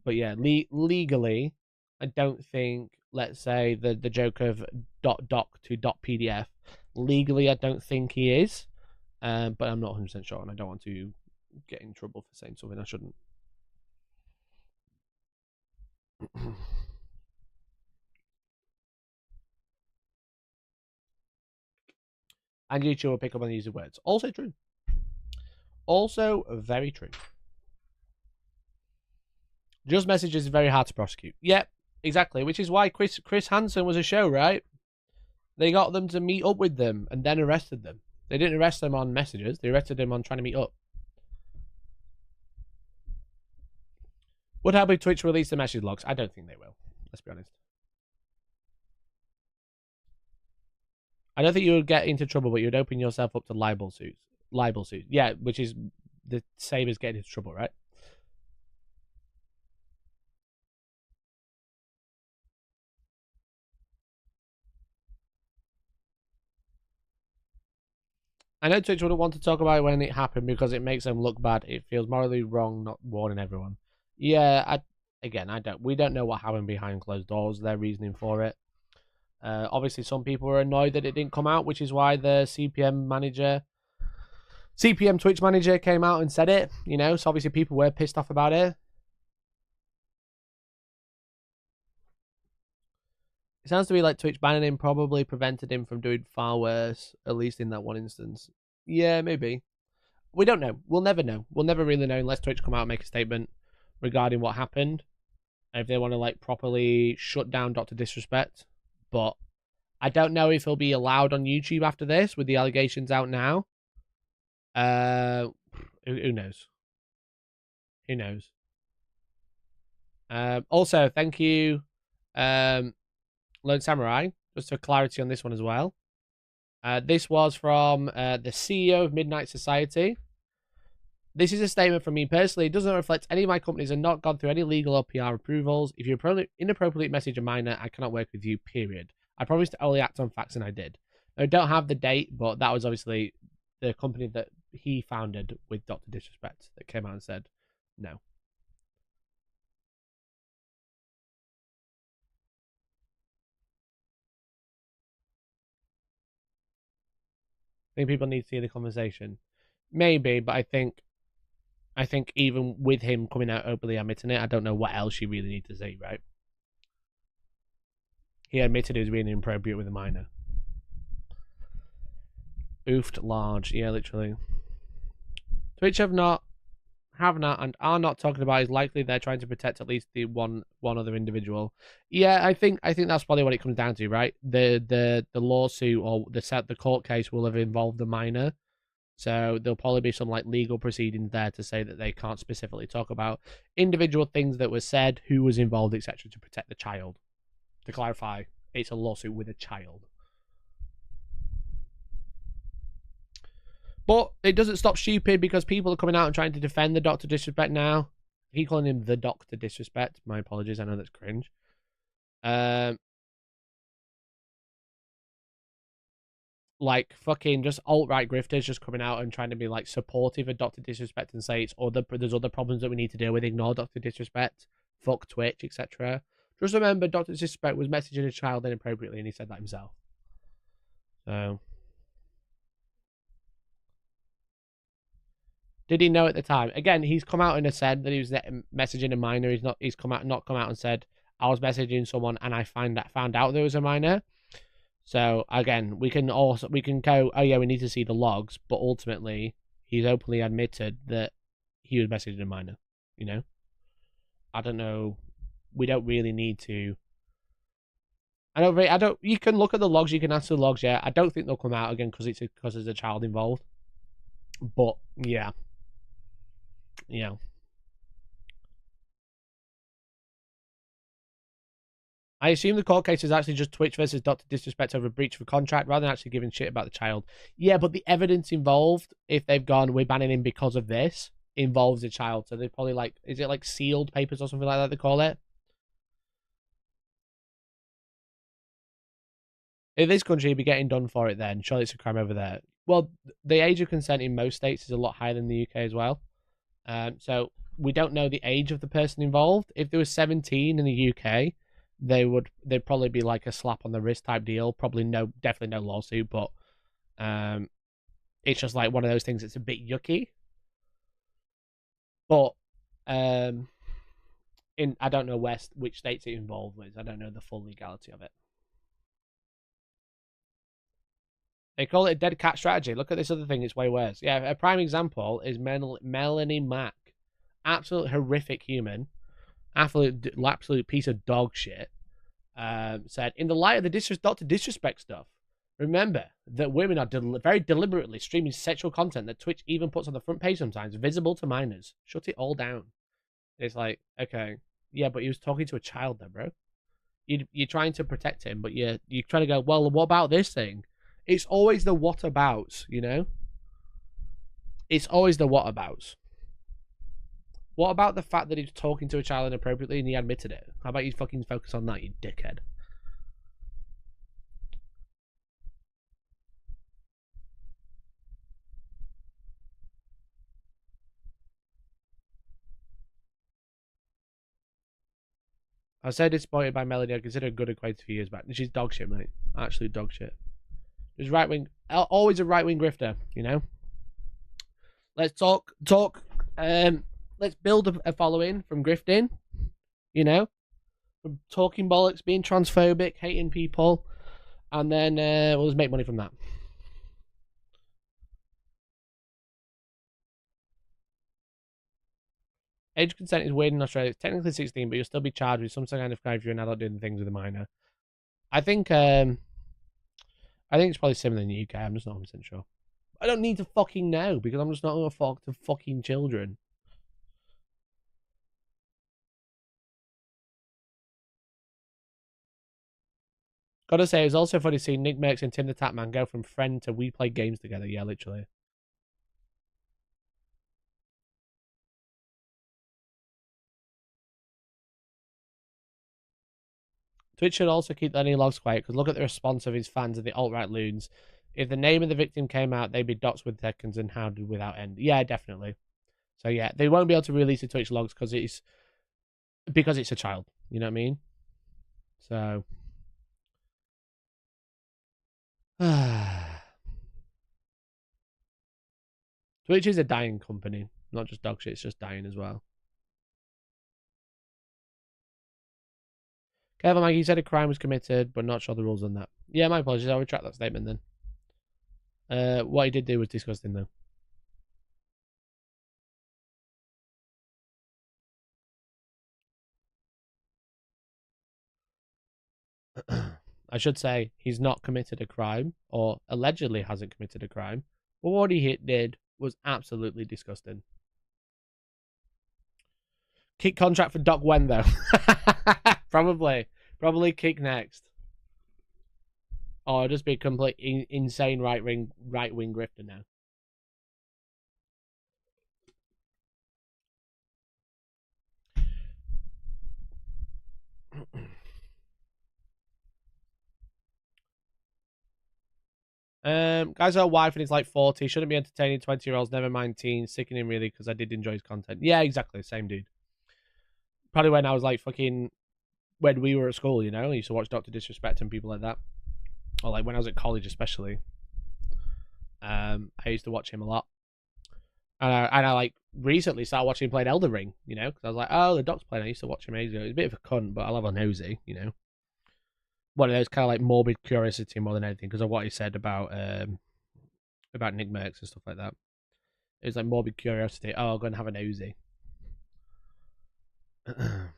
But yeah, legally, I don't think, let's say, the joke of .doc to .pdf, legally I don't think he is, but I'm not 100% sure, and I don't want to get in trouble for saying something I shouldn't. And YouTube will pick up on the use of words. Also true. Also very true. Just messages is very hard to prosecute. Yep, exactly. Which is why Chris Hansen was a show, right? They got them to meet up with them and then arrested them. They didn't arrest them on messages. They arrested them on trying to meet up. Would help if Twitch release the message logs. I don't think they will. Let's be honest. I don't think you would get into trouble, but you would open yourself up to libel suits. Libel suits. Yeah, which is the same as getting into trouble, right? I know Twitch wouldn't want to talk about it when it happened because it makes them look bad. It feels morally wrong not warning everyone. Yeah, we don't know what happened behind closed doors, their reasoning for it. Obviously, some people were annoyed that it didn't come out, which is why the CPM Twitch manager came out and said it, you know, so obviously people were pissed off about it. It sounds to me like Twitch banning him probably prevented him from doing far worse, at least in that one instance. Yeah, maybe. We don't know. We'll never know. We'll never really know unless Twitch come out and make a statement regarding what happened. If they want to like properly shut down Dr. Disrespect. But I don't know if he'll be allowed on YouTube after this with the allegations out now. Who knows? Who knows? Also, thank you, Lone Samurai, just for clarity on this one as well. This was from the CEO of Midnight Society. This is a statement from me personally. It doesn't reflect any of my companies and not gone through any legal or PR approvals. If you inappropriately message a minor, I cannot work with you, period. I promised to only act on facts, and I did. I don't have the date, but that was obviously the company that he founded with Dr. Disrespect that came out and said no. I think people need to see the conversation. Maybe, but I think even with him coming out openly admitting it, I don't know what else you really need to say, right? He admitted he was being inappropriate with a minor. Oofed large, yeah, literally. Twitch have not, and are not talking about is likely they're trying to protect at least the one other individual. Yeah, I think that's probably what it comes down to, right? The lawsuit or the court case will have involved the minor. So there'll probably be some like legal proceedings there to say that they can't specifically talk about individual things that were said, who was involved, etc., to protect the child. To clarify, it's a lawsuit with a child. But it doesn't stop stupid because people are coming out and trying to defend the Dr. Disrespect now. He calling him the Dr. Disrespect. My apologies, I know that's cringe. Like fucking just alt-right grifters just coming out and trying to be like supportive of Dr. Disrespect and say there's other problems that we need to deal with, ignore Dr. Disrespect, fuck Twitch, etc. Just remember Dr. Disrespect was messaging a child inappropriately and he said that himself. So did he know at the time? Again, he's come out and has said that he was messaging a minor. He's come out and said I was messaging someone and I found out there was a minor. So again, we can go, oh yeah, we need to see the logs, but ultimately he's openly admitted that he was messaging a minor, you know? I don't know. We don't really need to. You can look at the logs, you can ask the logs, yeah. I don't think they'll come out again because there's a child involved. But yeah. Yeah. I assume the court case is actually just Twitch versus Dr. Disrespect over breach of a contract rather than actually giving shit about the child. Yeah, but the evidence involved, if they've gone, we're banning him because of this, involves the child. So they probably like, is it like sealed papers or something like that they call it? In this country, you'd be getting done for it then. Surely it's a crime over there. Well, the age of consent in most states is a lot higher than the UK as well. So we don't know the age of the person involved. If there was 17 in the UK, they'd probably be like a slap on the wrist type deal. Definitely no lawsuit, but it's just like one of those things that's a bit yucky. But I don't know which states it involved with. I don't know the full legality of it. They call it a dead cat strategy. Look at this other thing, it's way worse. Yeah, a prime example is Melanie Mack. Absolute horrific human. Absolute piece of dog shit. Said, in the light of the Dr. Disrespect stuff, remember that women are very deliberately streaming sexual content that Twitch even puts on the front page sometimes, visible to minors. Shut it all down. It's like, okay, yeah, but he was talking to a child there, bro. You're trying to protect him, but you're trying to go, well, what about this thing? It's always the whatabouts, you know? It's always the whatabouts. What about the fact that he was talking to a child inappropriately and he admitted it? How about you fucking focus on that, you dickhead? I was so disappointed by Melody. I consider her good acquaintance a few years back. And she's dog shit, mate. Absolute dog shit. There's right wing, always a right wing grifter, you know? Let's talk. Let's build a following from grifting, you know? From talking bollocks, being transphobic, hating people, and then we'll just make money from that. Age consent is weird in Australia. It's technically 16, but you'll still be charged with some kind of crime if you're an adult doing things with a minor. I think it's probably similar in the UK. I'm just not 100% sure. I don't need to fucking know because I'm just not going to talk to fucking children. Gotta say, it was also funny seeing Nick Merckx and Tim the Tatman go from friend to we play games together. Yeah, literally. Twitch should also keep any logs quiet because look at the response of his fans and the alt-right loons. If the name of the victim came out, they'd be dots with seconds and hounded without end. Yeah, definitely. So yeah, they won't be able to release the Twitch logs because it's a child. You know what I mean? So Twitch is a dying company. Not just dog shit, it's just dying as well. Kevin, Mike, you said a crime was committed, but not sure the rules on that. Yeah, my apologies. I'll retract that statement then. What he did do was disgusting, though. I should say he's not committed a crime, or allegedly hasn't committed a crime. But what he did was absolutely disgusting. Kick contract for Doc when though? Probably kick next. Or just be a complete insane right wing grifter now. Guy's got a wife and he's like 40. Shouldn't be entertaining 20-year-olds, never mind teens. Sickening really, because I did enjoy his content. Yeah, exactly. Same dude. Probably when I was like fucking... When we were at school, you know? I used to watch Dr. Disrespect and people like that. Or like when I was at college especially. I used to watch him a lot. And I like recently started watching him play Elden Ring, you know? Because I was like, oh, the Doc's playing. I used to watch him ages ago. He's a bit of a cunt, but I love a nosy, you know? One of those kind of like morbid curiosity more than anything, because of what he said about Nick Merckx and stuff like that. It was like morbid curiosity. Oh, I'll go and have a nosy. And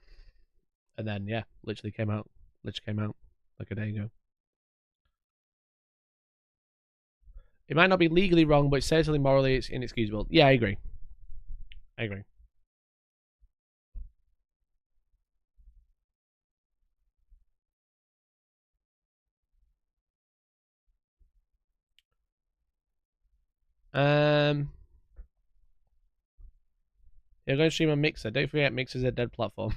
then yeah, literally came out like a day ago. It might not be legally wrong, but certainly morally it's inexcusable. Yeah, I agree. You're going to stream on Mixer. Don't forget, Mixer's a dead platform.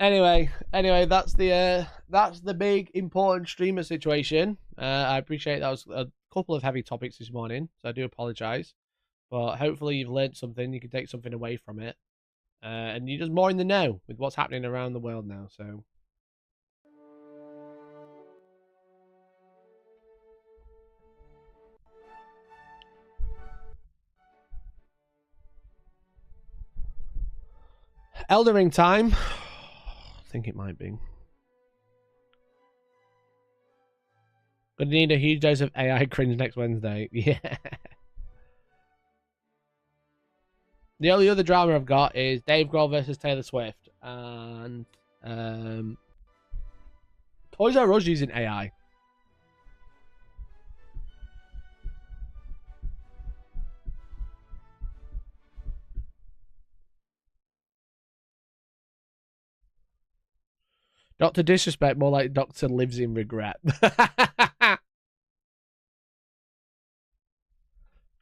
Anyway, that's the big important streamer situation. I appreciate that was a couple of heavy topics this morning, so I do apologize. But hopefully you've learned something. You can take something away from it, and you're just more in the know with what's happening around the world now. So. Elden Ring time. I think it might be. Gonna need a huge dose of AI cringe next Wednesday. Yeah. The only other drama I've got is Dave Grohl versus Taylor Swift. And Toys R Us using AI. Dr. Disrespect, more like Doctor lives in regret.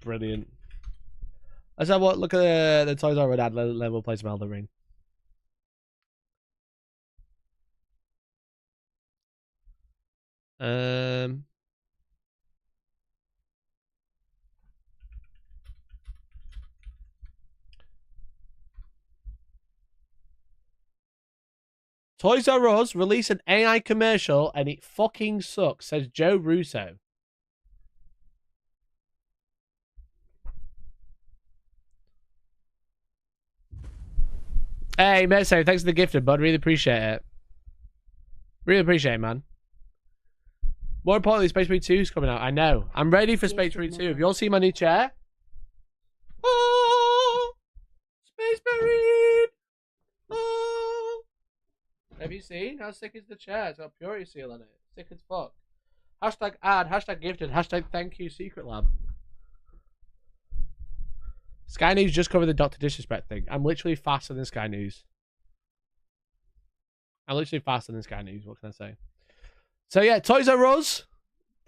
Brilliant. Let's have what look at the Toys R Us ad level play some Elden Ring. Toys R Us release an AI commercial and it fucking sucks, says Joe Russo. Hey, Meso, thanks for the gifted, bud. Really appreciate it. Really appreciate it, man. More importantly, Space Marine 2 is coming out. I know. I'm ready for Space Marine 2. Have you all seen my new chair? Oh, Space Marine. Oh. Have you seen? How sick is the chair? It's got a purity seal on it. Sick as fuck. Hashtag ad, hashtag gifted, hashtag thank you, Secret Lab. Sky News just covered the Dr. Disrespect thing. I'm literally faster than Sky News. What can I say? So yeah, Toys R Us.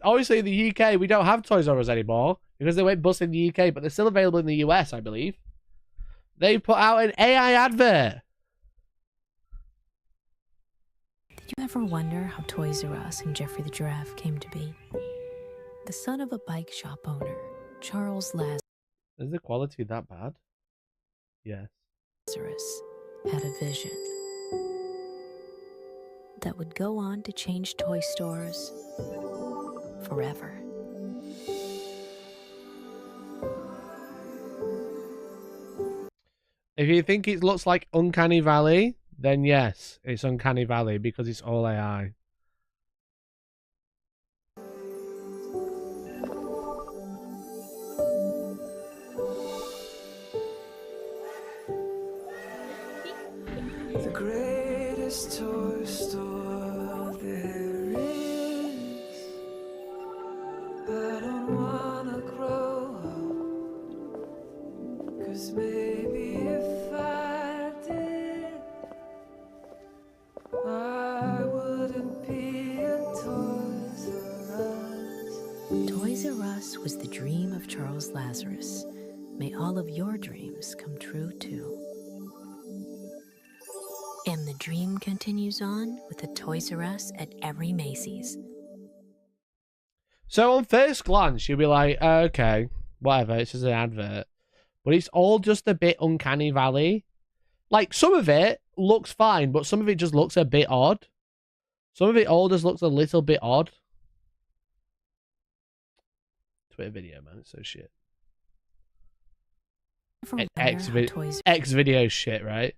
Obviously in the UK, we don't have Toys R Us anymore because they went bust in the UK, but they're still available in the US, I believe. They put out an AI advert. Did you ever wonder how Toys R Us and Jeffrey the Giraffe came to be? The son of a bike shop owner, Charles Is the quality that bad? Yes. Lazarus had a vision that would go on to change toy stores forever. If you think it looks like Uncanny Valley, then yes, it's Uncanny Valley because it's all AI. The greatest toy store there is. I don't wanna grow up, 'cause maybe if I did, I wouldn't be a Toys R Us. Toys R Us was the dream of Charles Lazarus. May all of your dreams come true too. And the dream continues on with a Toys R Us at every Macy's. So on first glance, you'll be like, oh, okay, whatever, it's just an advert. But it's all just a bit Uncanny Valley. Like, some of it looks fine, but some of it just looks a bit odd. Some of it all just looks a little bit odd. Twitter video, man, it's so shit. X video shit, right?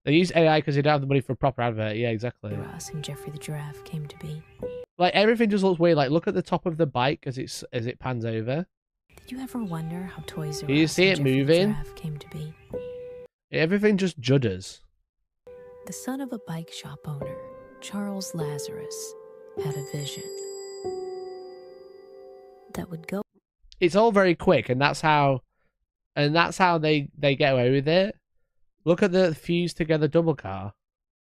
They use AI because they don't have the money for a proper advert. Yeah, exactly. Ross and Jeffrey the Giraffe came to be. Like, everything just looks weird. Like, look at the top of the bike as it pans over. Did you ever wonder how Toys R Us You see it and Jeffrey moving? the Giraffe came to be? Everything just judders. The son of a bike shop owner, Charles Lazarus, had a vision that would go. It's all very quick, and that's how they get away with it. Look at the fused together double car.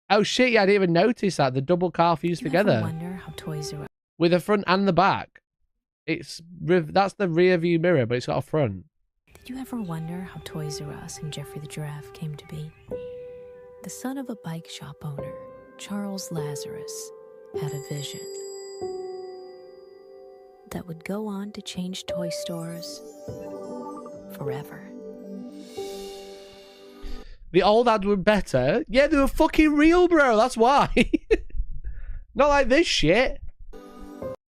Oh shit! Yeah, I didn't even notice that the double car fused Did you ever together wonder how Toys R Us with the front and the back. That's the rear view mirror, but it's got a front. Did you ever wonder how Toys R Us and Jeffrey the Giraffe came to be? The son of a bike shop owner, Charles Lazarus, had a vision that would go on to change toy stores forever. The old ads were better. Yeah, they were fucking real, bro. That's why. Not like this shit.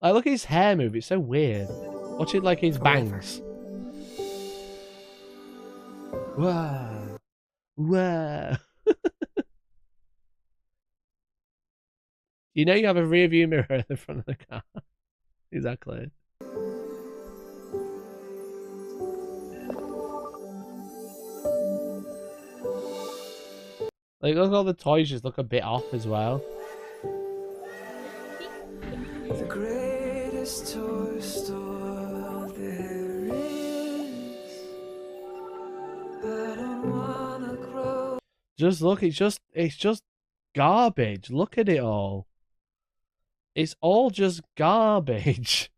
Like, look at his hair move. It's so weird. Watch it like his bangs. Wow. Wow. You know you have a rear view mirror at the front of the car. Exactly. Like, look, all the toys just look a bit off as well. The greatest toy store there is. I don't wanna grow. Just look, it's just garbage. Look at it all. It's all just garbage.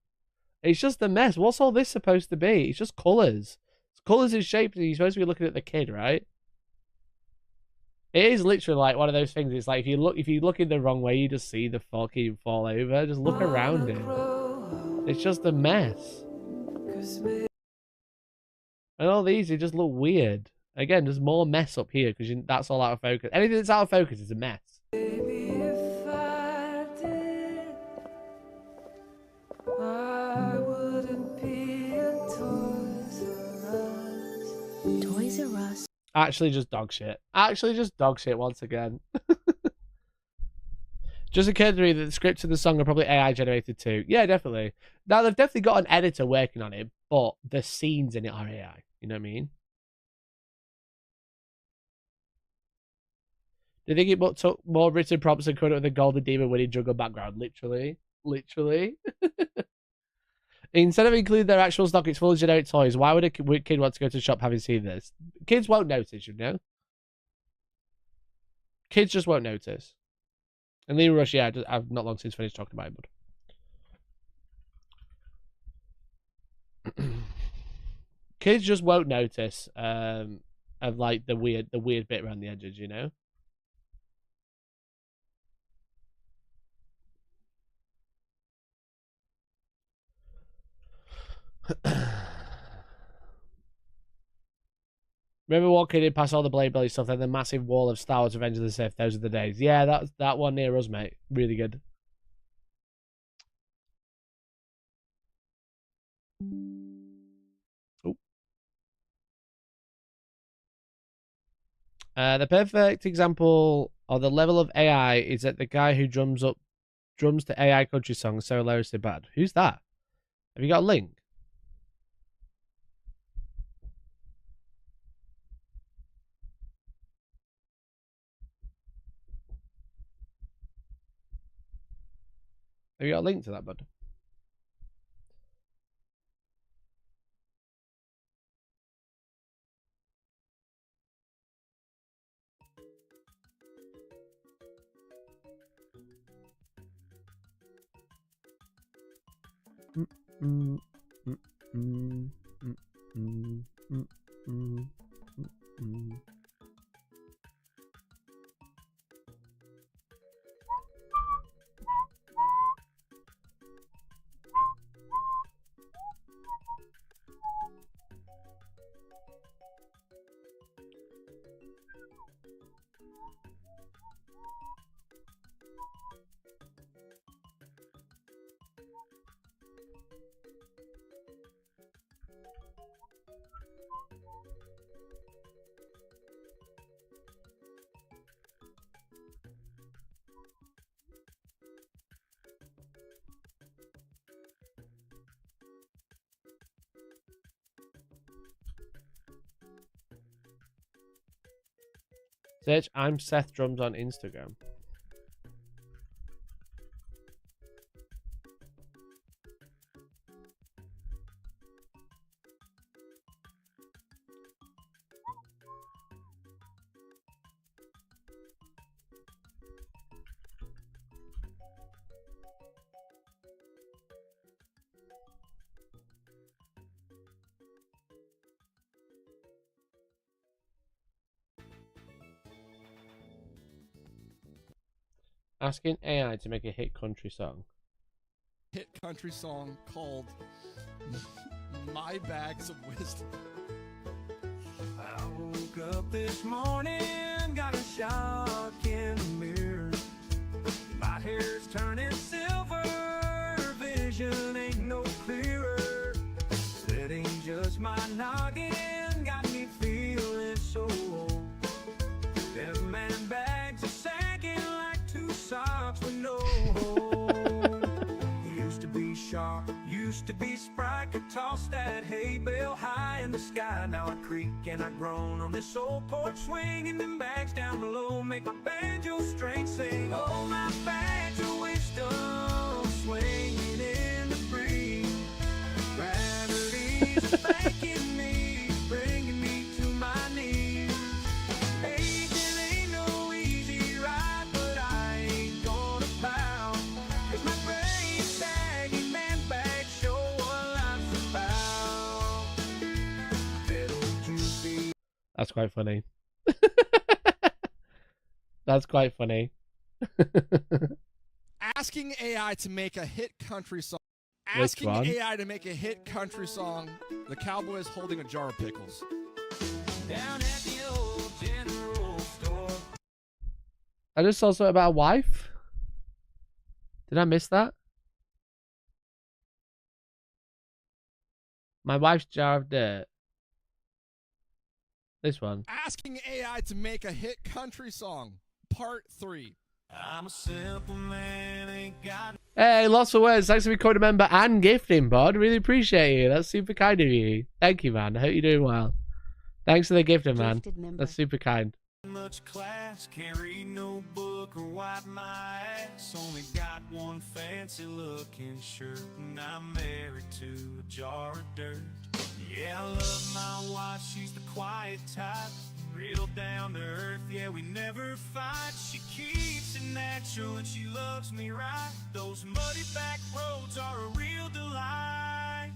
It's just a mess. What's all this supposed to be? It's just colours. It's colours and shapes, and you're supposed to be looking at the kid, right? It is literally like one of those things. It's like if you look in the wrong way, you just see the fucking fall over. Just look around it. It's just a mess. And all these, they just look weird. Again, there's more mess up here because that's all out of focus. Anything that's out of focus is a mess. Baby, if I did, I wouldn't be a Toys R Us. Toys R Us. Actually, just dog shit. Actually, just dog shit once again. Just occurred to me that the scripts of the song are probably AI generated too. Yeah, definitely. Now, they've definitely got an editor working on it, but the scenes in it are AI. You know what I mean? Do you think it took more written prompts and credit with the Golden Demon winning jungle background? Literally. Literally. Instead of including their actual stock, it's full of generic toys. Why would a kid want to go to the shop having seen this? Kids won't notice, you know? Kids just won't notice. And Lee Rush, yeah, I've not long since finished talking about it, but kids just won't notice of like the weird bit around the edges, you know? Remember walking in past all the Blade Belly stuff, then the massive wall of Star Wars Revenge of the Sith? Those are the days. Yeah, that one near us, mate. Really good. Oh. The perfect example of the level of AI is that the guy who drums to AI country songs so hilariously bad. Who's that? Have you got a link? Have you got a link to that, bud? Search I'm Seth Drums on Instagram. Asking AI to make a hit country song. Hit country song called My Bags of Wisdom. I woke up this morning, got a shock in the mirror. My hair's turning silver, vision ain't no clearer. That ain't just my noggin, got me feeling so old. Them man bags are sagging like two socks with no hole. Used to be sharp, used to be spry, could toss that hay bale high in the sky. Now I creak and I groan on this old porch swing, and them bags down below make my banjo string sing. Oh, my bags of wisdom swinging in the breeze. Gravity's thanking me, bringing me to my knees. Aging ain't no easy ride, but I ain't gonna bow. 'Cause my brain's saggy, man bags show what life's about. Little juicy. That's quite funny. That's quite funny. Asking AI to make a hit country song. Which Asking one? AI to make a hit country song. The cowboy's holding a jar of pickles. Down at the old general store. I just saw something about a wife. Did I miss that? My wife's jar of dirt. This one. Asking AI to make a hit country song. Part 3. I'm a simple man, ain't got Hey, lots of words. Thanks for becoming a member and gifting, bud. Really appreciate you. That's super kind of you. Thank you, man. I hope you're doing well. Thanks for the gifting, man. Gifted member. That's super kind. much class, can't read no book or wipe my ass. Only got one fancy looking shirt, and I'm married to a jar of dirt. Yeah, I love my wife, she's the quiet type, real down to earth, yeah, we never fight. She keeps it natural and she loves me right. Those muddy back roads are a real delight.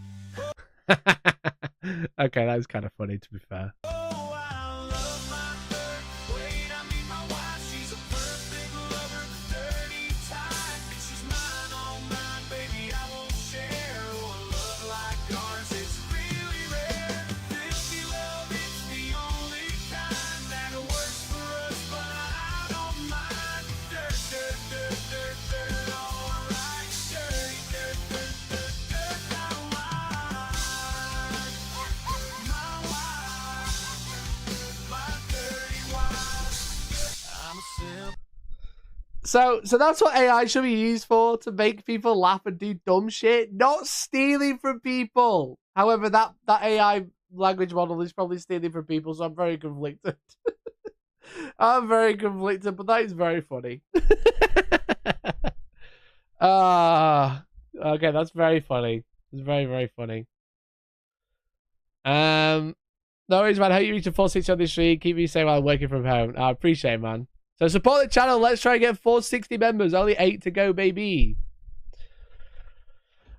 Okay, that was kind of funny, to be fair. Oh, I love my dirt. Wait, I mean my wife, she's a perfect lover, dirty type. And she's mine, all mine, baby, I won't share. Oh, a love like ours, it's really rare. Filthy love, it's the only kind that works for us, but I don't mind. Dirt, dirt, dirt, dirt, dirt, alright. Dirty dirt, dirt, dirt, dirt, I like my wife. So that's what AI should be used for, to make people laugh and do dumb shit, not stealing from people. However, that AI language model is probably stealing from people, so I'm very conflicted. I'm very conflicted, but that is very funny. Okay, that's very funny. It's very, very funny. No worries, man. I hope you reach a 460 on this stream. Keep me safe while I'm working from home. I appreciate it, man. So support the channel. Let's try and get 460 members. Only 8 to go, baby.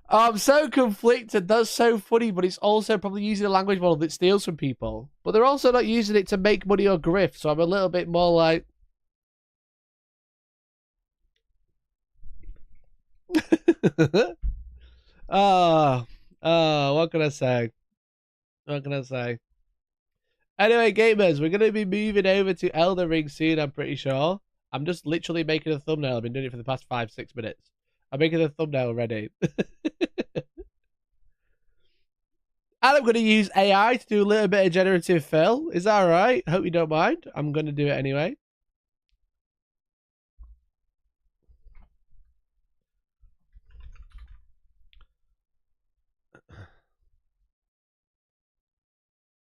I'm so conflicted. That's so funny, but it's also probably using a language model that steals from people. But they're also not using it to make money or grift, so I'm a little bit more like... what can I say? What can I say? Anyway, gamers, we're going to be moving over to Elden Ring soon, I'm pretty sure. I'm just literally making a thumbnail. I've been doing it for the past 5-6 minutes. I'm making a thumbnail already. And I'm going to use AI to do a little bit of generative fill. Is that alright? Hope you don't mind. I'm going to do it anyway.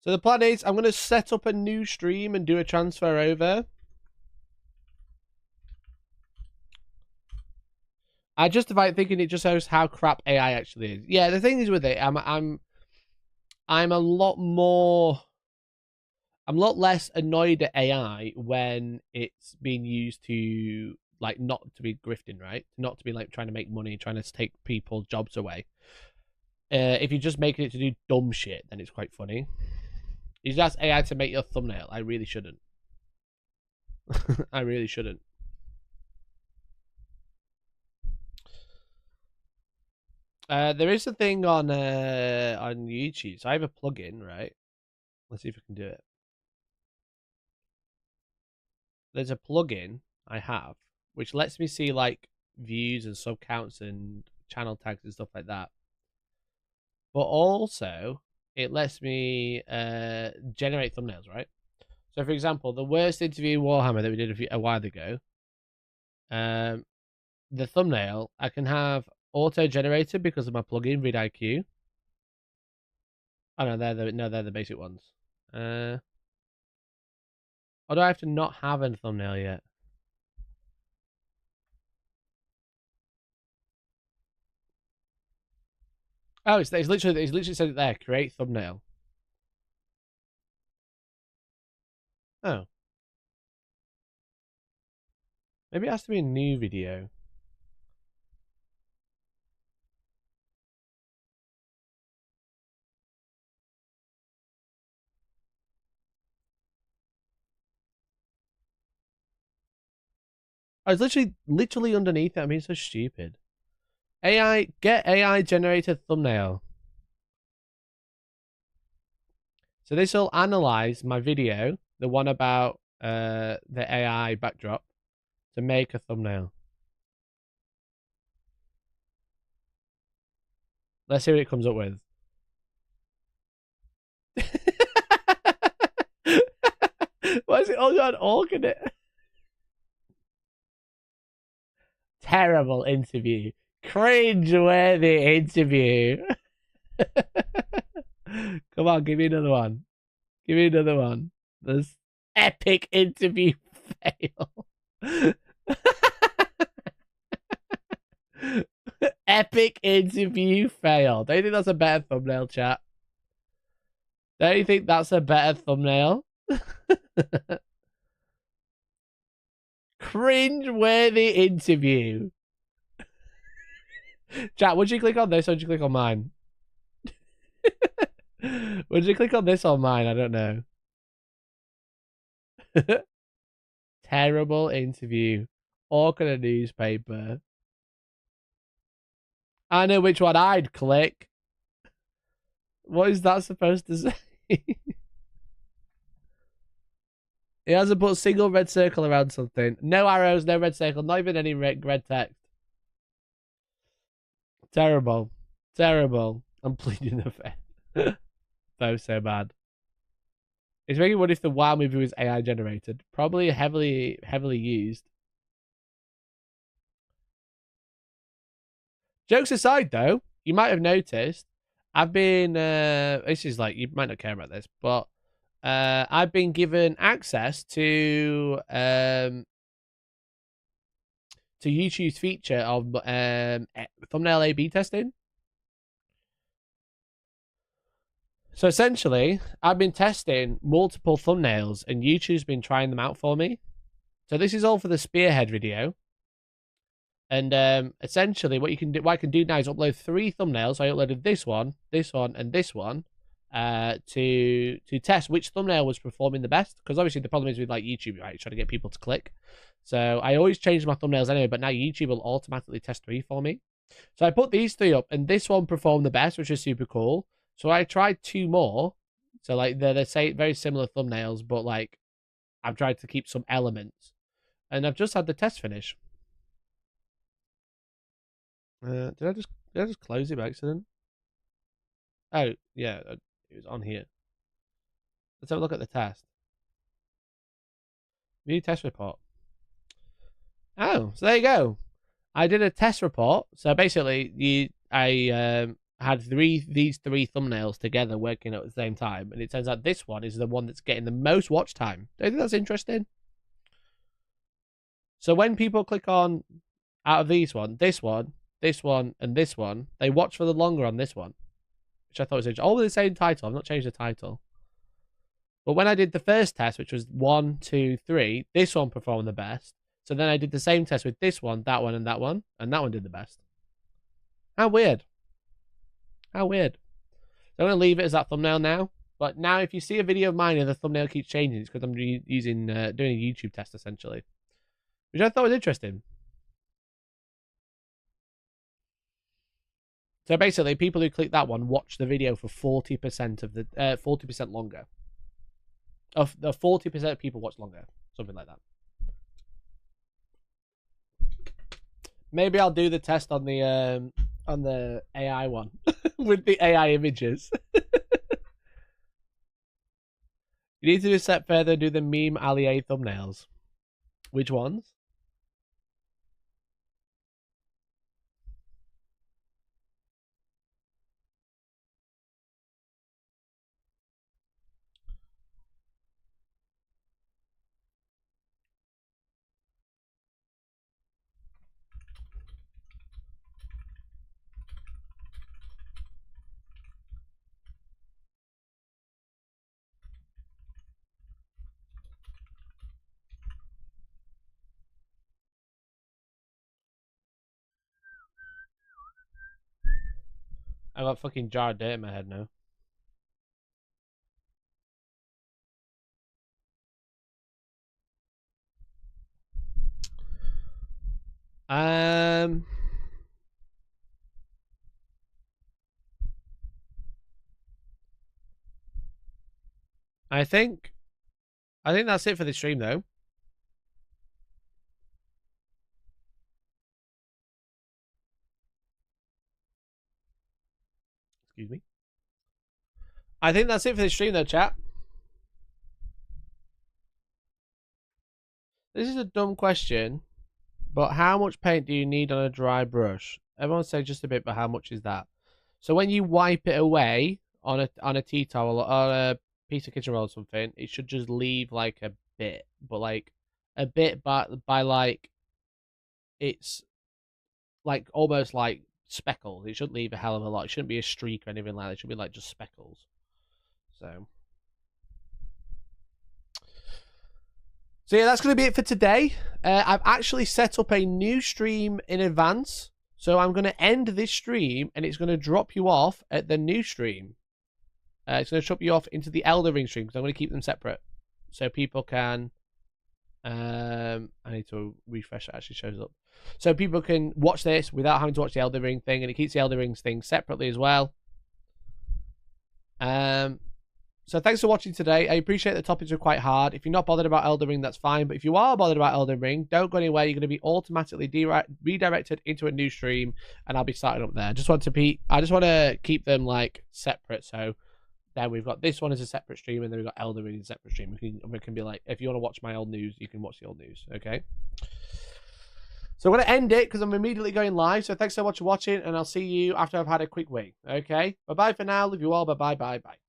So the plan is I'm going to set up a new stream and do a transfer over. I justify it thinking it just shows how crap AI actually is. Yeah, the thing is with it, I'm a lot less annoyed at AI when it's being used to, like, not to be grifting, right? Not to be like trying to make money, trying to take people's jobs away. If you're just making it to do dumb shit, then it's quite funny. You just ask AI to make your thumbnail. I really shouldn't. I really shouldn't. There is a thing on YouTube. So I have a plugin, right? Let's see if I can do it. There's a plugin I have which lets me see like views and sub counts and channel tags and stuff like that. But also it lets me generate thumbnails, right? So for example, the worst interview in Warhammer that we did a while ago, the thumbnail I can have auto-generated because of my plugin vidIQ. Oh no, they're the basic ones. Or do I have to not have a thumbnail yet? Oh, it's literally said it there. Create thumbnail. Oh. Maybe it has to be a new video. I was literally underneath it. I'm being so stupid. AI, get AI generated thumbnail. So this will analyze my video, the one about the AI backdrop, to make a thumbnail. Let's see what it comes up with. Why is it all got an orc in it? Terrible interview. Cringe-worthy interview. Come on, give me another one. Give me another one. This epic interview fail. Epic interview fail. Don't you think that's a better thumbnail, chat? Don't you think that's a better thumbnail? Cringe-worthy interview. Chat, would you click on this or would you click on mine? Would you click on this or mine? I don't know. Terrible interview. Awkward a newspaper. I know which one I'd click. What is that supposed to say? It hasn't put a single red circle around something. No arrows, no red circle, not even any red text. Terrible. Terrible. I'm pleading the fifth. So bad. It's making me wonder if the WoW movie was AI generated. Probably heavily used. Jokes aside, though, you might have noticed I've been. This is like you might not care about this, but I've been given access to YouTube's feature of thumbnail A/B testing. So essentially, I've been testing multiple thumbnails, and YouTube's been trying them out for me. So this is all for the Spearhead video. And essentially, what I can do now is upload 3 thumbnails. So I uploaded this one, and this one, to test which thumbnail was performing the best. Because obviously the problem is with like YouTube, right? Trying to get people to click. So I always change my thumbnails anyway, but now YouTube will automatically test 3 for me. So I put these 3 up, and this one performed the best, which is super cool. So I tried 2 more. So like they're very similar thumbnails, but like I've tried to keep some elements, and I've just had the test finish. Did I just close it by accident? Oh yeah, it was on here. Let's have a look at the test. View test report. Oh, so there you go. I did a test report. So basically, I had these three thumbnails together working at the same time, and it turns out this one is the one that's getting the most watch time. Do you think that's interesting? So when people click on out of this one, and this one, they watch for the longer on this one, which I thought was interesting. All with the same title. I've not changed the title. But when I did the first test, which was 1, 2, 3, this one performed the best. So then I did the same test with this one, and that one did the best. How weird. How weird. So I'm going to leave it as that thumbnail now. But now if you see a video of mine and the thumbnail keeps changing, it's because I'm doing a YouTube test, essentially. Which I thought was interesting. So basically, people who click that one watch the video for 40% of the 40% longer. Of the 40% of people watch longer, something like that. Maybe I'll do the test on the AI one with the AI images. You need to do a step further and do the meme allié thumbnails. Which ones? I got fucking jar of dirt in my head now. I think that's it for the stream, though. Excuse me. I think that's it for the stream, though, chat. This is a dumb question, but how much paint do you need on a dry brush? Everyone say just a bit, but how much is that? So when you wipe it away on a tea towel or on a piece of kitchen roll or something, it should just leave like a bit, but like a bit by like it's like almost like speckles. It shouldn't leave a hell of a lot. It shouldn't be a streak or anything like that. It should be like just speckles. So yeah, that's going to be it for today. I've actually set up a new stream in advance. So I'm going to end this stream and it's going to drop you off at the new stream. It's going to drop you off into the Elder Ring stream because I'm going to keep them separate. So people can... I need to refresh it actually shows up. So people can watch this without having to watch the Elder Ring thing, and it keeps the Elder Rings thing separately as well. So thanks for watching today. I appreciate the topics are quite hard. If you're not bothered about Elden Ring, that's fine. But if you are bothered about Elden Ring, don't go anywhere. You're going to be automatically redirected into a new stream, and I'll be starting up there. I just want to keep them like separate. So then we've got this one as a separate stream, and then we've got Elden Ring as a separate stream. We can be like, if you want to watch my old news, you can watch the old news. Okay. So So I'm going to end it because I'm immediately going live. So thanks so much for watching, and I'll see you after I've had a quick wee. Okay? Bye-bye for now. Love you all. Bye-bye. Bye-bye.